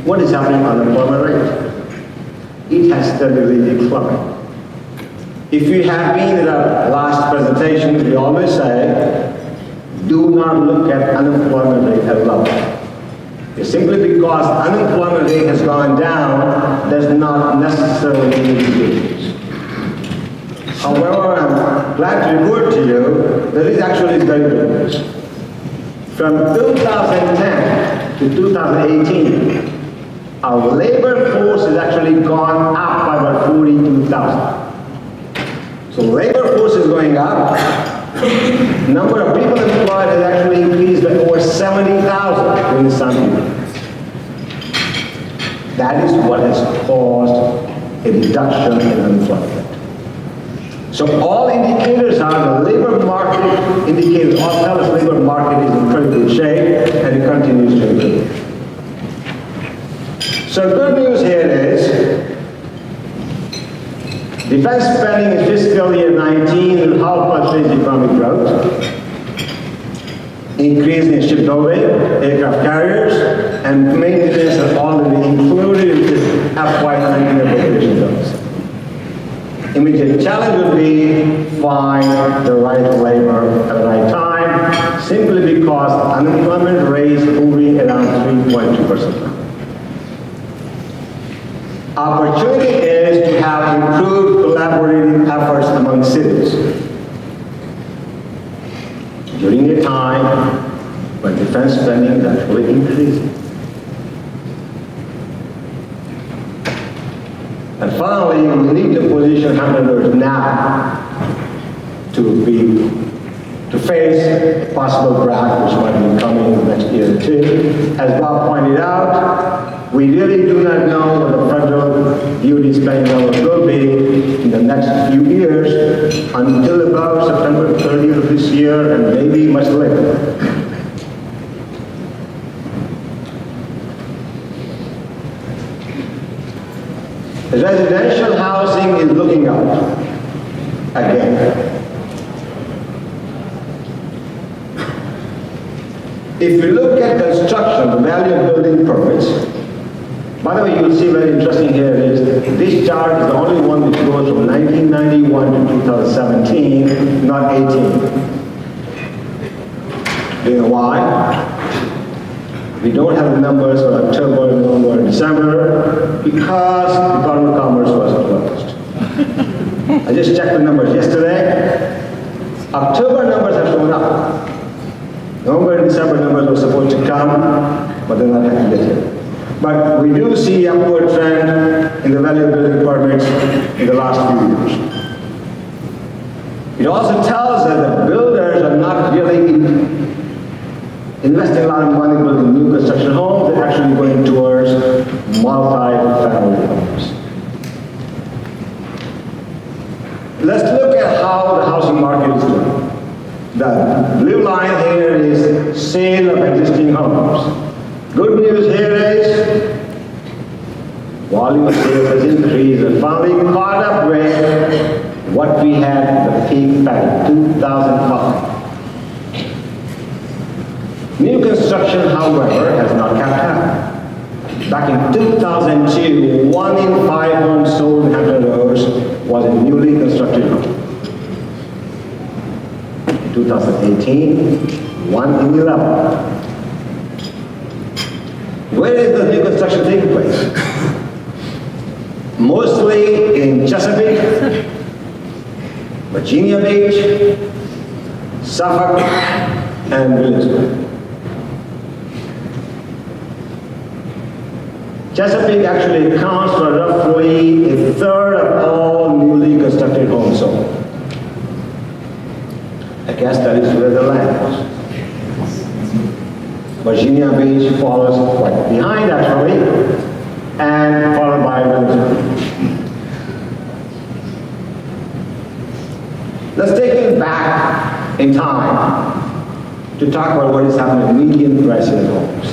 what is happening on the unemployment rate? It has steadily declined. If you have been at our last presentation, we always say, do not look at unemployment rate as level. Simply because unemployment rate has gone down does not necessarily However, I'm glad to report to you that it actually is very good news. From 2010 to 2018, our labor force has actually gone up by about 42,000. So labor force is going up. Number of people employed has actually increased by over 70,000 during this time period. That is what has caused a reduction in unemployment. So all indicators are the labor market indicators, all tell us labor market is in pretty good shape and it continues to improve. So good news here is defense spending in fiscal year 19 will help us raise economic growth, increase in shipbuilding, aircraft carriers, and maintenance are already included in the FY19 appropriation bills. Immediate challenge would be find the right labor at the right time, simply because unemployment rate is hovering around 3.2%. Opportunity is to have improved collaborative efforts among cities during a time when defense spending is actually increasing. And finally, we need to position Hamilton now to face a possible drought which might be coming in the next year or two. As Bob pointed out, we really do not know what the federal duty spending level will be in the next few years until about September 30th of this year and maybe much later. Residential housing is looking up again. If you look at construction, the value of building permits, by the way, you'll see very interesting here is this chart is the only one which goes from 1991 to 2017, not 18. Do you know why? We don't have the numbers for October, November, and December because the Department of Commerce was closed. I just checked the numbers yesterday. October numbers have shown up. November and December numbers were supposed to come, but they're not happening yet. But we do see upward trend in the value of building permits in the last few years. It also tells us that builders are not really investing a lot of money building new construction homes. They're actually going towards multi-family homes. Let's look at how the housing market is doing. The blue line here is sale of existing homes. Good news here is volume of sales has increased and finally caught up with what we had at the peak back in 2005. New construction, however, has not kept up. Back in 2002, 1 in 5 homes sold in Hampton Roads was a newly constructed home. In 2018, 1 in 11. Where is the new construction taking place? Mostly in Chesapeake, Virginia Beach, Suffolk, and Williamsburg. Chesapeake actually accounts for roughly a third of all newly constructed homes sold. I guess that is where the land is. Virginia Beach follows quite behind actually, and followed by Williamsburg. Let's take it back in time to talk about what is happening in median prices of homes.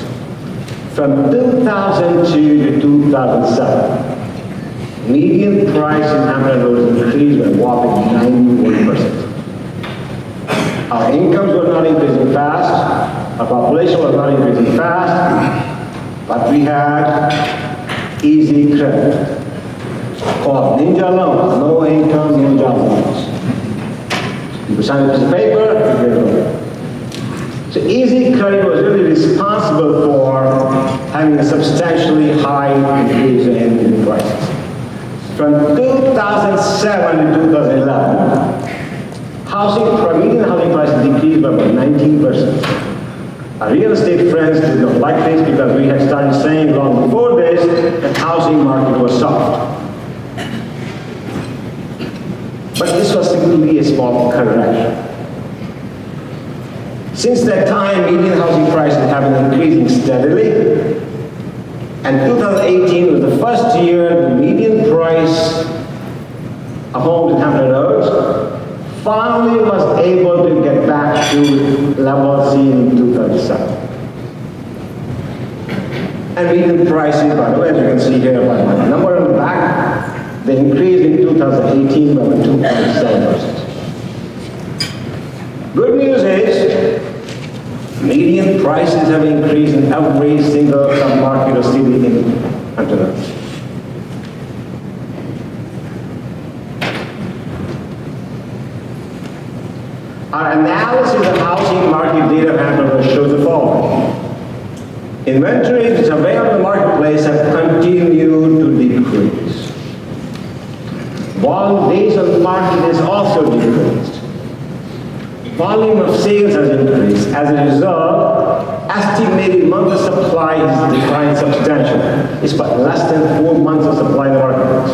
From 2002 to 2007, median price in Hampton Roads increased by a whopping 91%. Our incomes were not increasing fast, our population was not increasing fast, but we had easy credit, called ninja loans, no income, no job loans. You sign a piece of paper, you get a loan. So easy credit was really responsible for having a substantially high increase in prices. From 2007 to 2011, median housing prices decreased by about 19%. Our real estate friends did not like this because we had started saying long before this that housing market was soft. But this was simply a small correction. Since that time, median housing prices have been increasing steadily, and 2018 was the first year the median price of homes in Hampton Roads finally was able to get back to levels seen in 2007. And median prices, by the way, as you can see here by my number on the back, they increased in 2018 by 2.7%. Good news is, median prices have increased in every single sub-market or city in Hampton Roads. Our analysis of housing market data of Hampton Roads shows the following. Inventories which are available in the marketplace have continued to decrease. Volume days on the market has also decreased. Volume of sales has increased. As a result, estimated month of supply has declined substantially. It's but less than 4 months of supply in the marketplace.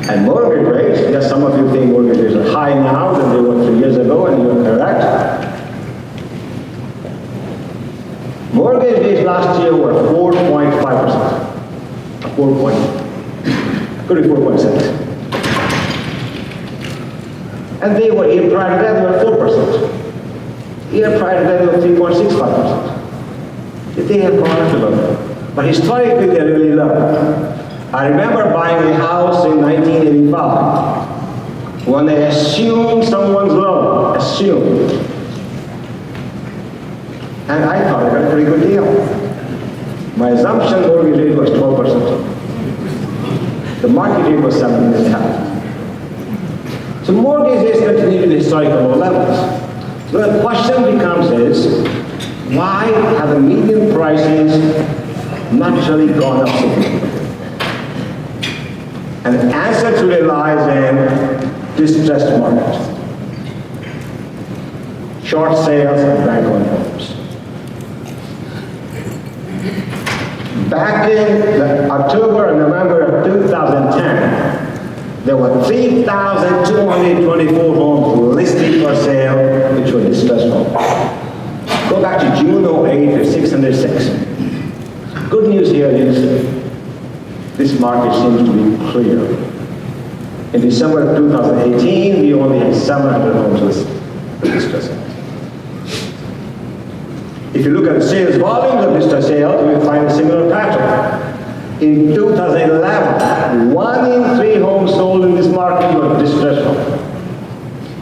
And mortgage rates, yes, some of you think mortgage rates are high now than they were 3 years ago, and you're correct. Mortgage rates last year were 4.5%. 4.6. And they were, year prior to that, they were 4%. Year prior to that, they were 3.65%. They have gone up a little. But historically, they're really low. I remember buying a house in 1985 when they assumed someone's loan, assumed. And I thought I got a pretty good deal. My assumption mortgage rate was 12%. The market rate was 7.5%. So mortgage rates continue to historical low levels. So the question becomes is, why have the median prices naturally gone up significantly? And the answer to it lies in distressed market. Short sales and bank-owned homes. Back in October and November of 2010, there were 3,224 homes listed for sale, which were distressed homes. Go back to June 08, there's 606. Good news here is this market seems to be clear. In December of 2018, we only had 700 homes listed for distressed homes. If you look at the sales volumes of distressed sales, you will find a similar pattern. In 2011, 1 in 3 homes sold in this market were distressed homes.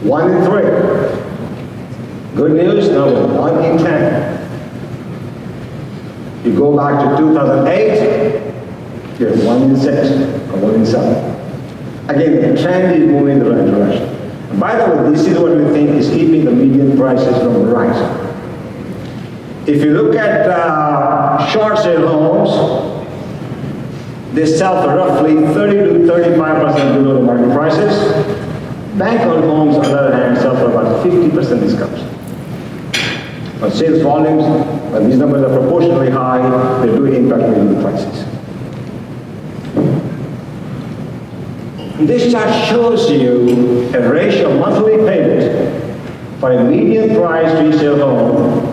1 in 3. Good news, now we're 1 in 10. You go back to 2008, you're 1 in 6, or 1 in 7. Again, the trend is moving in the right direction. And by the way, this is what we think is keeping the median prices from rising. If you look at short sale homes, they sell for roughly 30 to 35% below the market prices. Bank-owned homes, on the other hand, sell for about 50% discount. But sales volumes, when these numbers are proportionally high, they do impact median prices. This chart shows you a ratio of monthly payment for a median price resale home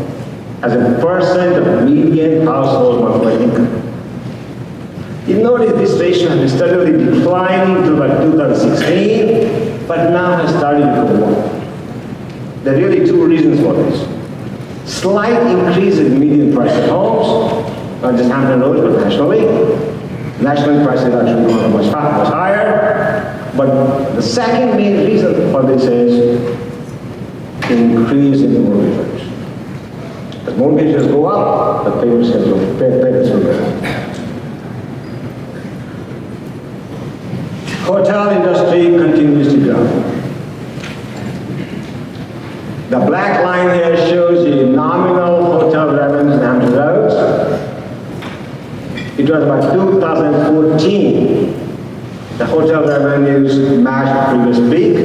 as a percent of median household monthly income. You notice this ratio has been steadily declining to about 2016, but now has started to go up. There are really 2 reasons for this. Slight increase in median price of homes, not just Hampton Roads, but nationally. National prices are actually going much higher. But the second main reason for this is increase in the mortgage rates. As mortgages go up, the payments will go up. Hotel industry continues to grow. The black line here shows the nominal hotel revenues in Hampton Roads. It was about 2014, the hotel revenues matched previous peak,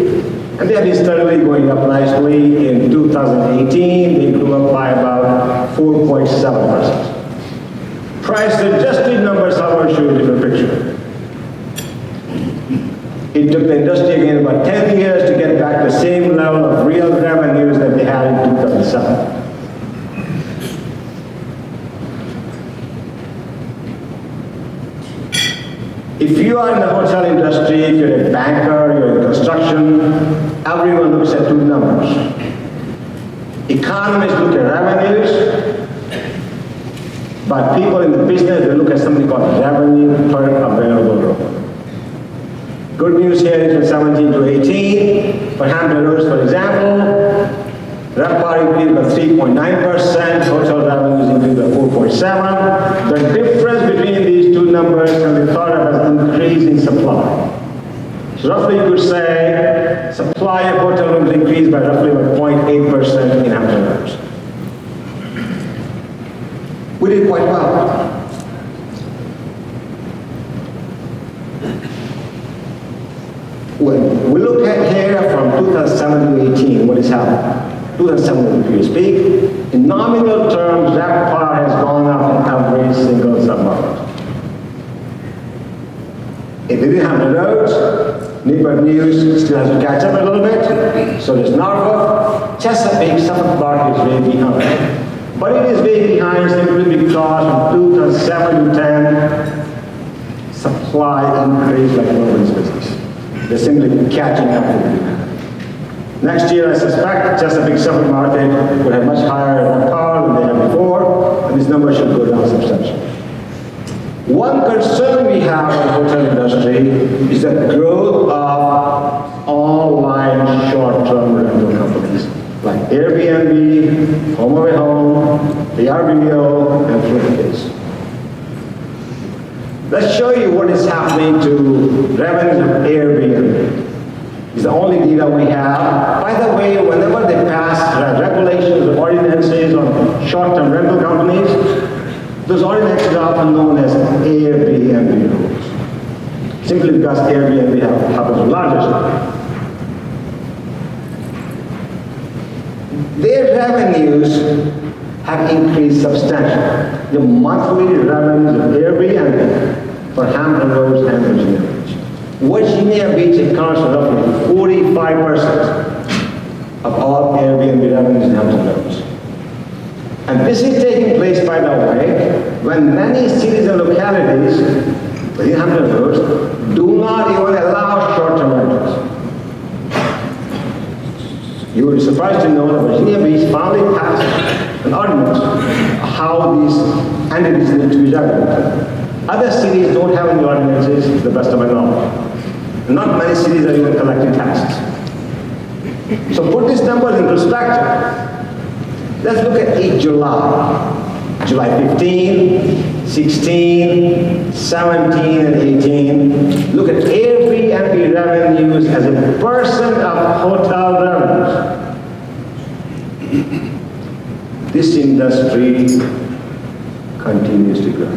and they have been steadily going up nicely. In 2018, they grew up by about 4.7%. Price-adjusted numbers, however, show a different picture. It took the industry again about 10 years to get back to the same level of real revenues that they had in 2007. If you are in the hotel industry, if you're a banker, you're in construction, everyone looks at two numbers. Economists look at revenues, but people in the business, they look at something called revenue per available room. Good news here is from 17 to 18. For Hampton Roads, for example, RevPAR increased by 3.9%, hotel revenues increased by 4.7%. The difference between these two numbers can be thought of as increase in supply. So roughly you could say supply of hotel rooms increased by roughly about 0.8% in Hampton Roads. We did quite well. When we look at here from 2007 to 18, what is happening? 2007 was the previous peak. In nominal terms, RevPAR has gone up in every single submarket. If we didn't have the roads, Newport News still has to catch up a little bit. So does Norfolk. Chesapeake, Suffolk Park is way behind. But it is way behind simply because from 2007 to 10, supply increased like nobody's business. They're simply catching up with the demand. Next year, I suspect Chesapeake Suffolk market will have much higher RevPAR than they had before, and this number should go down substantially. One concern we have in the hotel industry is the growth of online short-term rental companies like Airbnb, HomeAway Home, VRBO, and Flipkits. Let's show you what is happening to revenues of Airbnb. It's the only data we have. By the way, whenever they pass regulations or ordinances on short-term rental companies, those ordinances are often known as Airbnb rules, simply because Airbnb happens to be largest. Their revenues have increased substantially. The monthly revenues of Airbnb for Hampton Roads and Virginia Beach. Virginia Beach accounts for roughly 45% of all Airbnb revenues in Hampton Roads. And this is taking place, by the way, when many cities and localities within Hampton Roads do not even allow short-term rentals. You will be surprised to know that Virginia Beach finally passed an ordinance how these entities need to be regulated. Other cities don't have any ordinances, to the best of my knowledge. Not many cities are even collecting taxes. So put these numbers in perspective. Let's look at each July. July 15, 16, 17, and 18. Look at Airbnb revenues as a percent of hotel revenues. This industry continues to grow.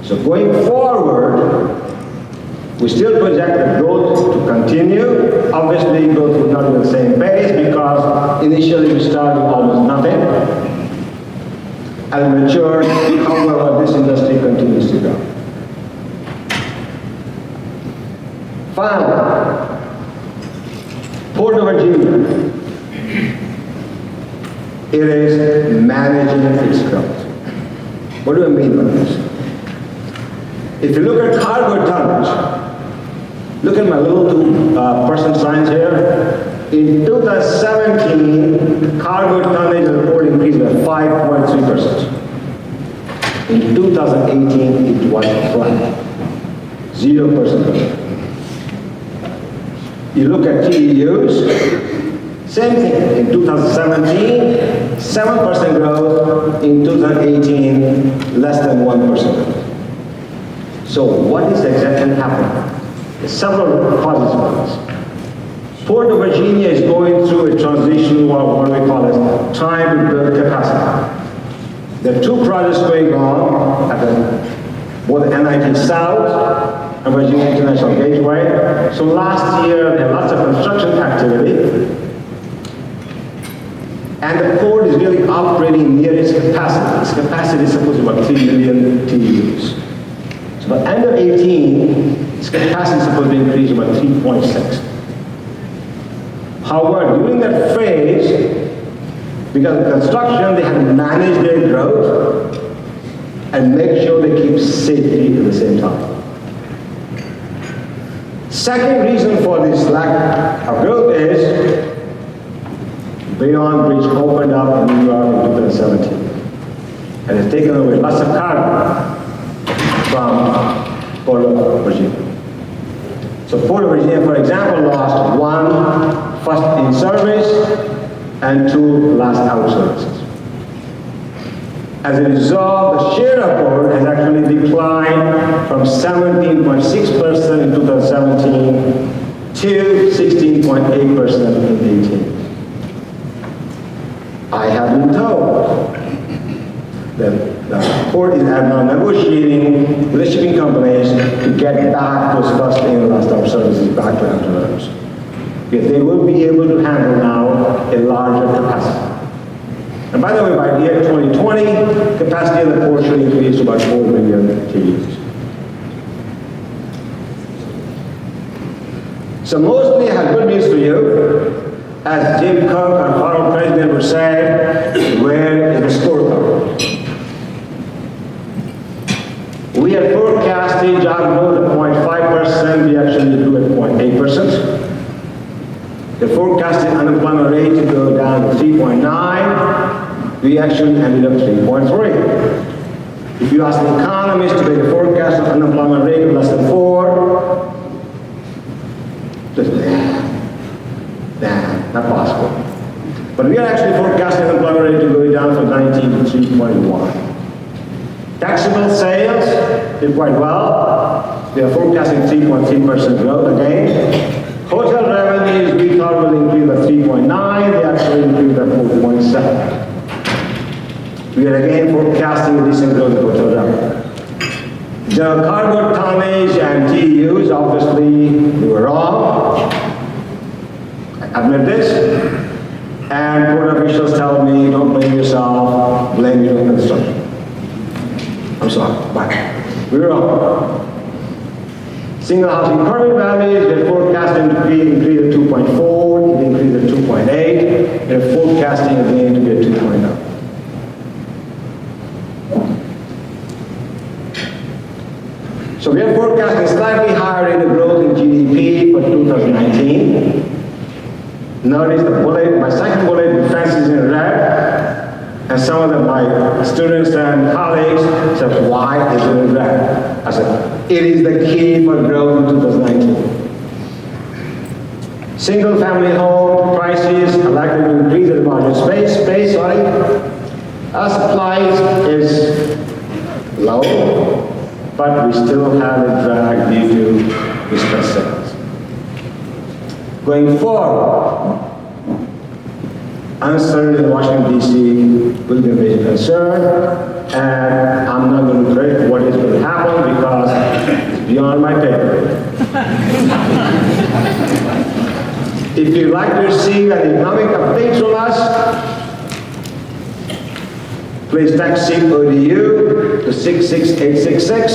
So going forward, we still project the growth to continue. Obviously, growth will not be the same pace because initially we started with almost nothing. As we mature, however, this industry continues to grow. Finally, Port of Virginia. It is managing its growth. What do I mean by this? If you look at cargo tonnage, look at my little two-person signs here. In 2017, cargo tonnage report increased by 5.3%. In 2018, it was flat, 0% growth. You look at TEUs, same thing. In 2017, 7% growth. In 2018, less than 1% growth. So what is exactly happening? There's several causes for this. Port of Virginia is going through a transition, or what we call as time to build capacity. There are two projects going on at both NIT South and Virginia International Gateway. So last year, there was lots of construction activity. And the port is really operating near its capacity. Its capacity is supposed to be about 3 million TEUs. So by the end of 18, its capacity is supposed to increase about 3.6. However, during that phase, because of construction, they had to manage their growth and make sure they keep safety at the same time. Second reason for this lack of growth is Beyond Bridge opened up in New York in 2017 and has taken away lots of cargo from Port of Virginia. So Port of Virginia, for example, lost one first in service and two last out services. As a result, the share of port has actually declined from 17.6% in 2017 to 16.8% in 18. I have been told that the port is now negotiating with the shipping companies to get back those first in last out services back to entrepreneurs. Because they will be able to handle now a larger capacity. And by the way, by the year 2020, capacity of the port should increase to about 4 million TEUs. So mostly I have good news for you. As Jim Cook, our former president, would say, where is the scorecard? We had forecasted job growth at 0.5%, we actually grew at 0.8%. The forecasted unemployment rate to go down to 3.9, we actually ended up 3.3. If you ask the economists to make a forecast of unemployment rate of less than 4, just not possible. But we are actually forecasting unemployment rate to go down from 19 to 3.1. Taxable sales did quite well. We are forecasting 3.3% growth again. Hotel revenues we thought will increase by 3.9, they actually increased by 4.7. We are again forecasting a decent growth in hotel revenue. The cargo tonnage and TEUs, obviously, we were wrong. I admit this. And port officials tell me, don't blame yourself, blame your construction. I'm sorry, but we were wrong. Single housing permit values, they're forecasting to be increased at 2.4, it increased at 2.8, they're forecasting again to be at 2.9. So we are forecasting slightly higher rate of growth in GDP for 2019. Notice the bullet, my second bullet, defense is in red, and some of my students and colleagues said, why is it in red? I said, it is the key for growth in 2019. Single family home prices are likely to increase at market space. Our supply is low, but we still have a drag due to distressed sales. Going forward, uncertainty in Washington, D.C. will be a major concern, and I'm not going to predict what is going to happen because it's beyond my pay grade. If you'd like to receive an economic update from us, please text CODU to 66866,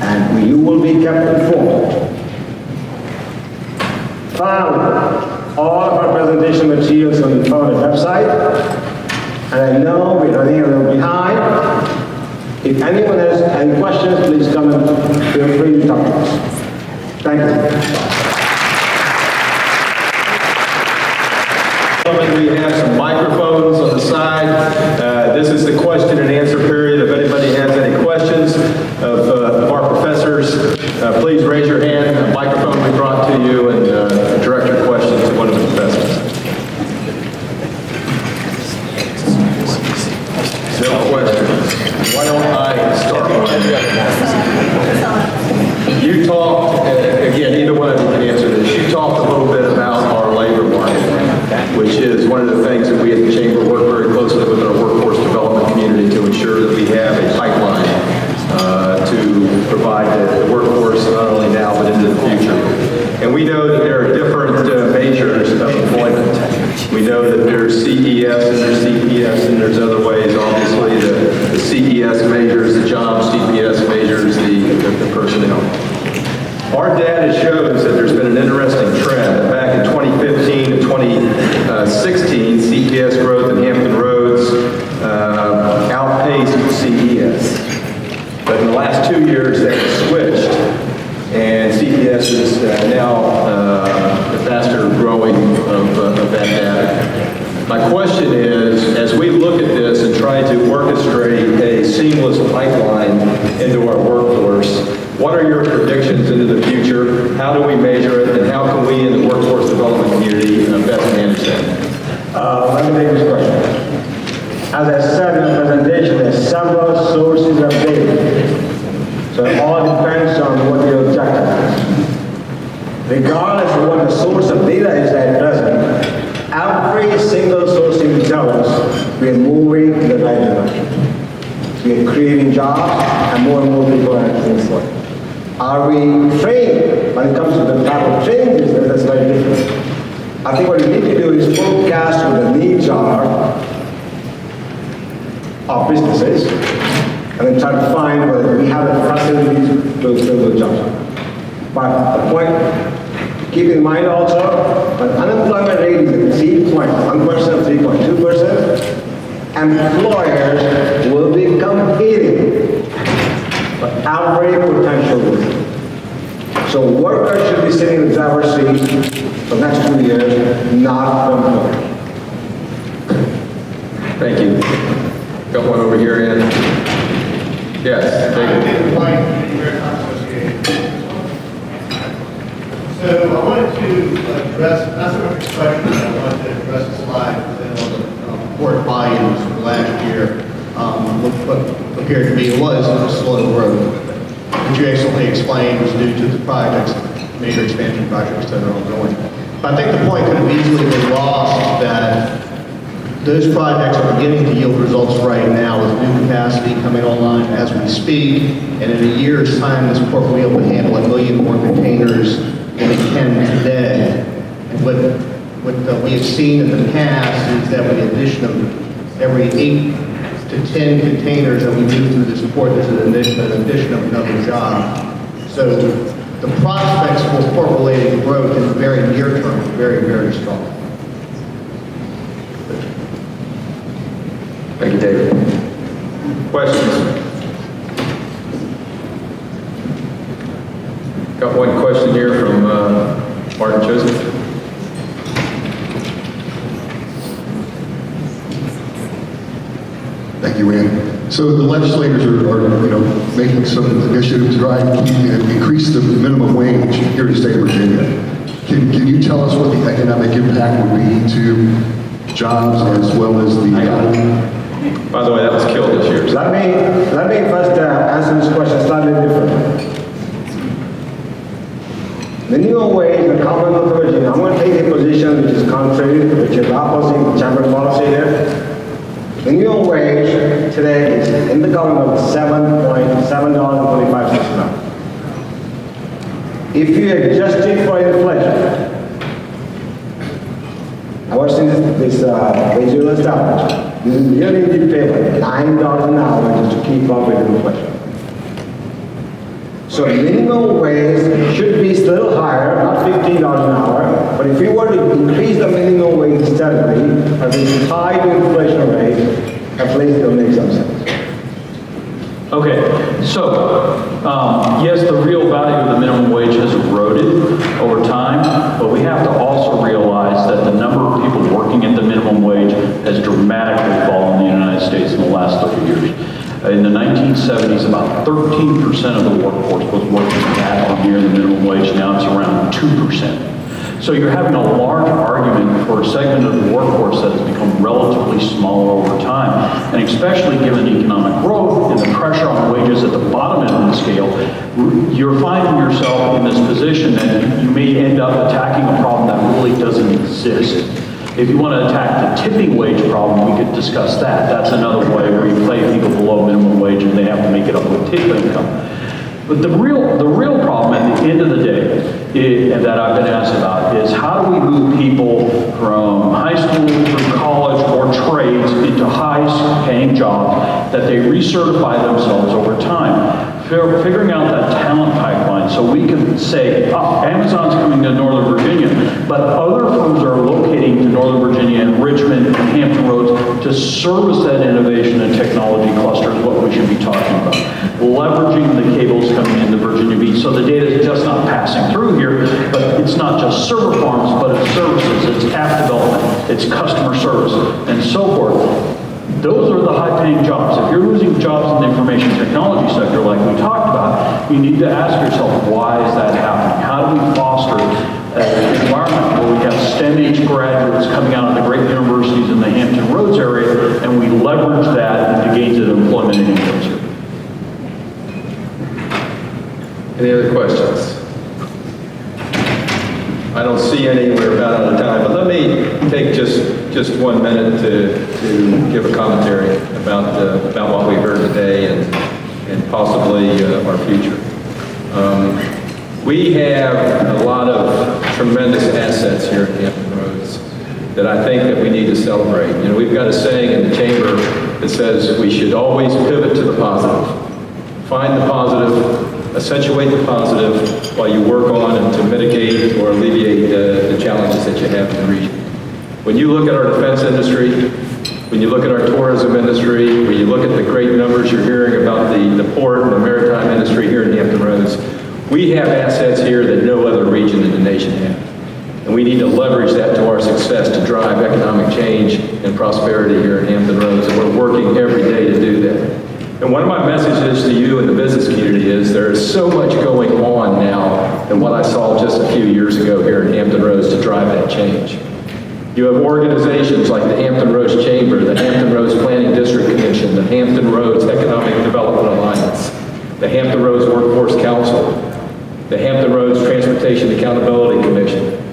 and you will be kept informed. Finally, all of our presentation materials can be found on the website, and I know we're running a little behind. If anyone has any questions, please come and feel free to talk to us. Thank you. We have some microphones on the side. This is the question and answer period. If anybody has any questions of our professors, please raise your hand. A microphone will be brought to you and direct your questions to one of the professors. No questions. Why don't I start one? You talked, again, either one of you can answer this. You talked a little bit about our labor market, which is one of the things that we at the Chamber work very closely with our workforce last 2 years that was switched, and CPS is now the faster growing of that data. My question is, as we look at this and try to orchestrate a seamless pipeline into our workforce, what are your predictions into the future? How do we measure it, and how can we in the workforce development community best manage that? Let me take this question. As I said in the presentation, there are several sources of data. So it all depends on what your objective is. Regardless of what the source of data is at present, every single source will tell us we are moving in the right direction. We are creating jobs and more people are employed. Are we trained when it comes to the type of training business? That's very different. I think what we need to do is forecast what the needs are of businesses and then try to find whether we have the facilities to fill the jobs. But the point, keep in mind also, when unemployment rate is at 3.1%, 3.2%, employers will be competing for every potential worker. So workers should be sitting in the driver's seat for the next 2 years, not the employer. Thank you. Got one over here, Ann. Yes, David. So I wanted to address, not so much a question, but I wanted to address the slide on the port volumes from last year. What appeared to me was a slow growth, which you excellently explained was due to the projects, major expansion projects that are ongoing. But I think the point could have easily been lost that those projects are beginning to yield results right now with new capacity coming online as we speak, and in a year's time, this port will be able to handle 1 million more containers than it can today. And what we have seen in the past is that with the addition of every 8 to 10 containers that we move through this port, there's an addition of another job. So the prospects for port-related growth in the very near term are very, very strong. Thank you, David. Questions? Got one question here from Martin Joseph. Thank you, Ann. So the legislators are making some initiatives to try and increase the minimum wage here in the state of Virginia. Can you tell us what the economic impact would be to jobs as well as the... By the way, that was killed this year. Let me first answer this question slightly differently. Minimum wage in the Commonwealth of Virginia, I'm going to take a position which is contrary, which is opposite the chamber policy here. Minimum wage today is in the government $7.25 now. If you adjust it for inflation, I was seeing this visual establishment. You really need to pay like $9 an hour just to keep up with inflation. So minimum wage should be still higher, not $15 an hour, but if you were to increase the minimum wage steadily, at least tied to inflation rate, at least it'll make some sense. Okay, so yes, the real value of the minimum wage has eroded over time, but we have to also realize that the number of people working at the minimum wage has dramatically fallen in the United States in the last 30 years. In the 1970s, about 13% of the workforce was working at or near the minimum wage. Now it's around 2%. So you're having a large argument for a segment of the workforce that has become relatively smaller over time. And especially given economic growth and the pressure on wages at the bottom end of the scale, you're finding yourself in this position that you may end up attacking a problem that really doesn't exist. If you want to attack the tipping wage problem, we could discuss that. That's another way where you pay people below minimum wage and they have to make it up with tip income. But the real problem at the end of the day that I've been asked about is how do we move people from high school through college or trades into high-paying jobs that they recertify themselves over time. Figuring out that talent pipeline so we can say, oh, Amazon's coming to Northern Virginia, but other firms are locating to Northern Virginia and Richmond and Hampton Roads to service that innovation and technology cluster is what we should be talking about. Leveraging the cables coming into Virginia Beach, so the data is just not passing through here, but it's not just server farms, but it's services, it's app development, it's customer service, and so forth. Those are the high-paying jobs. If you're losing jobs in the information technology sector like we talked about, you need to ask yourself, why is that happening? How do we foster an environment where we have STEM-age graduates coming out of the great universities in the Hampton Roads area, and we leverage that into gains of employment and incomes here? Any other questions? I don't see any, we're about out of time, but let me take just 1 minute to give a commentary about what we heard today and possibly our future. We have a lot of tremendous assets here at Hampton Roads that I think that we need to celebrate. You know, we've got a saying in the chamber that says we should always pivot to the positive. Find the positive, accentuate the positive while you work on and to mitigate or alleviate the challenges that you have in the region. When you look at our defense industry, when you look at our tourism industry, when you look at the great numbers you're hearing about the port and the maritime industry here in Hampton Roads, we have assets here that no other region in the nation has. And we need to leverage that to our success to drive economic change and prosperity here at Hampton Roads, and we're working every day to do that. And one of my messages to you and the business community is there is so much going on now than what I saw just a few years ago here in Hampton Roads to drive that change. You have organizations like the Hampton Roads Chamber, the Hampton Roads Planning District Commission, the Hampton Roads Economic Development Alliance, the Hampton Roads Workforce Council, the Hampton Roads Transportation Accountability Commission.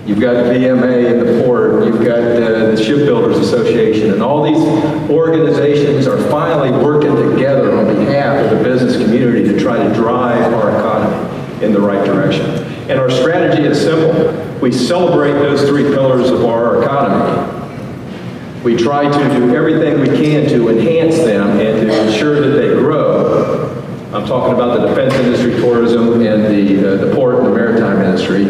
You've got VMA in the port, you've got the Shipbuilders Association, and all these organizations are finally working together on behalf of the business community to try to drive our economy in the right direction. And our strategy is simple. We celebrate those three pillars of our economy. We try to do everything we can to enhance them and to ensure that they grow. I'm talking about the defense industry, tourism, and the port and the maritime industry.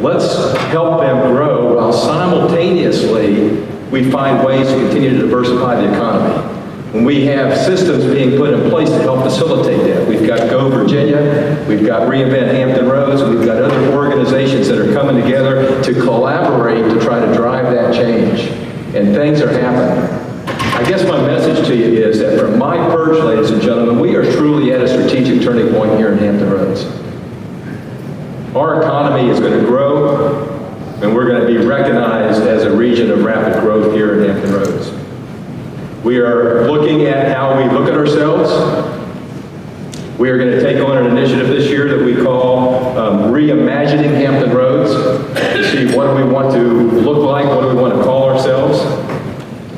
Let's help them grow while simultaneously we find ways to continue to diversify the economy. When we have systems being put in place to help facilitate that, we've got Go Virginia, we've got Reinvent Hampton Roads, we've got other organizations that are coming together to collaborate to try to drive that change. And things are happening. I guess my message to you is that from my perch, ladies and gentlemen, we are truly at a strategic turning point here in Hampton Roads. Our economy is going to grow, and we're going to be recognized as a region of rapid growth here in Hampton Roads. We are looking at how we look at ourselves. We are going to take on an initiative this year that we call Reimagining Hampton Roads, to see what do we want to look like, what do we want to call ourselves.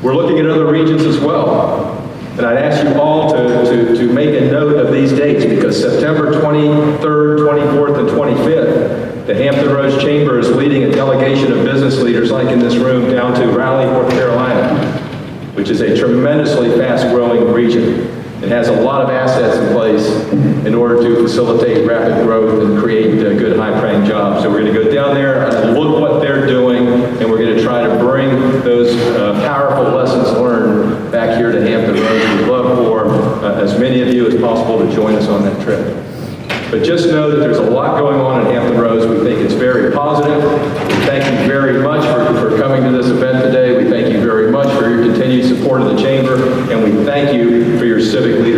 We're looking at other regions as well. And I'd ask you all to make a note of these dates, because September 23rd, 24th, and 25th, the Hampton Roads Chamber is leading a delegation of business leaders like in this room down to Raleigh, North Carolina, which is a tremendously fast-growing region. It has a lot of assets in place in order to facilitate rapid growth and create good high-paying jobs. So we're going to go down there and look what they're doing, and we're going to try to bring those powerful lessons learned back here to Hampton Roads. We'd love for as many of you as possible to join us on that trip. But just know that there's a lot going on in Hampton Roads. We think it's very positive. We thank you very much for coming to this event today. We thank you very much for your continued support of the Chamber, and we thank you for your civic leadership.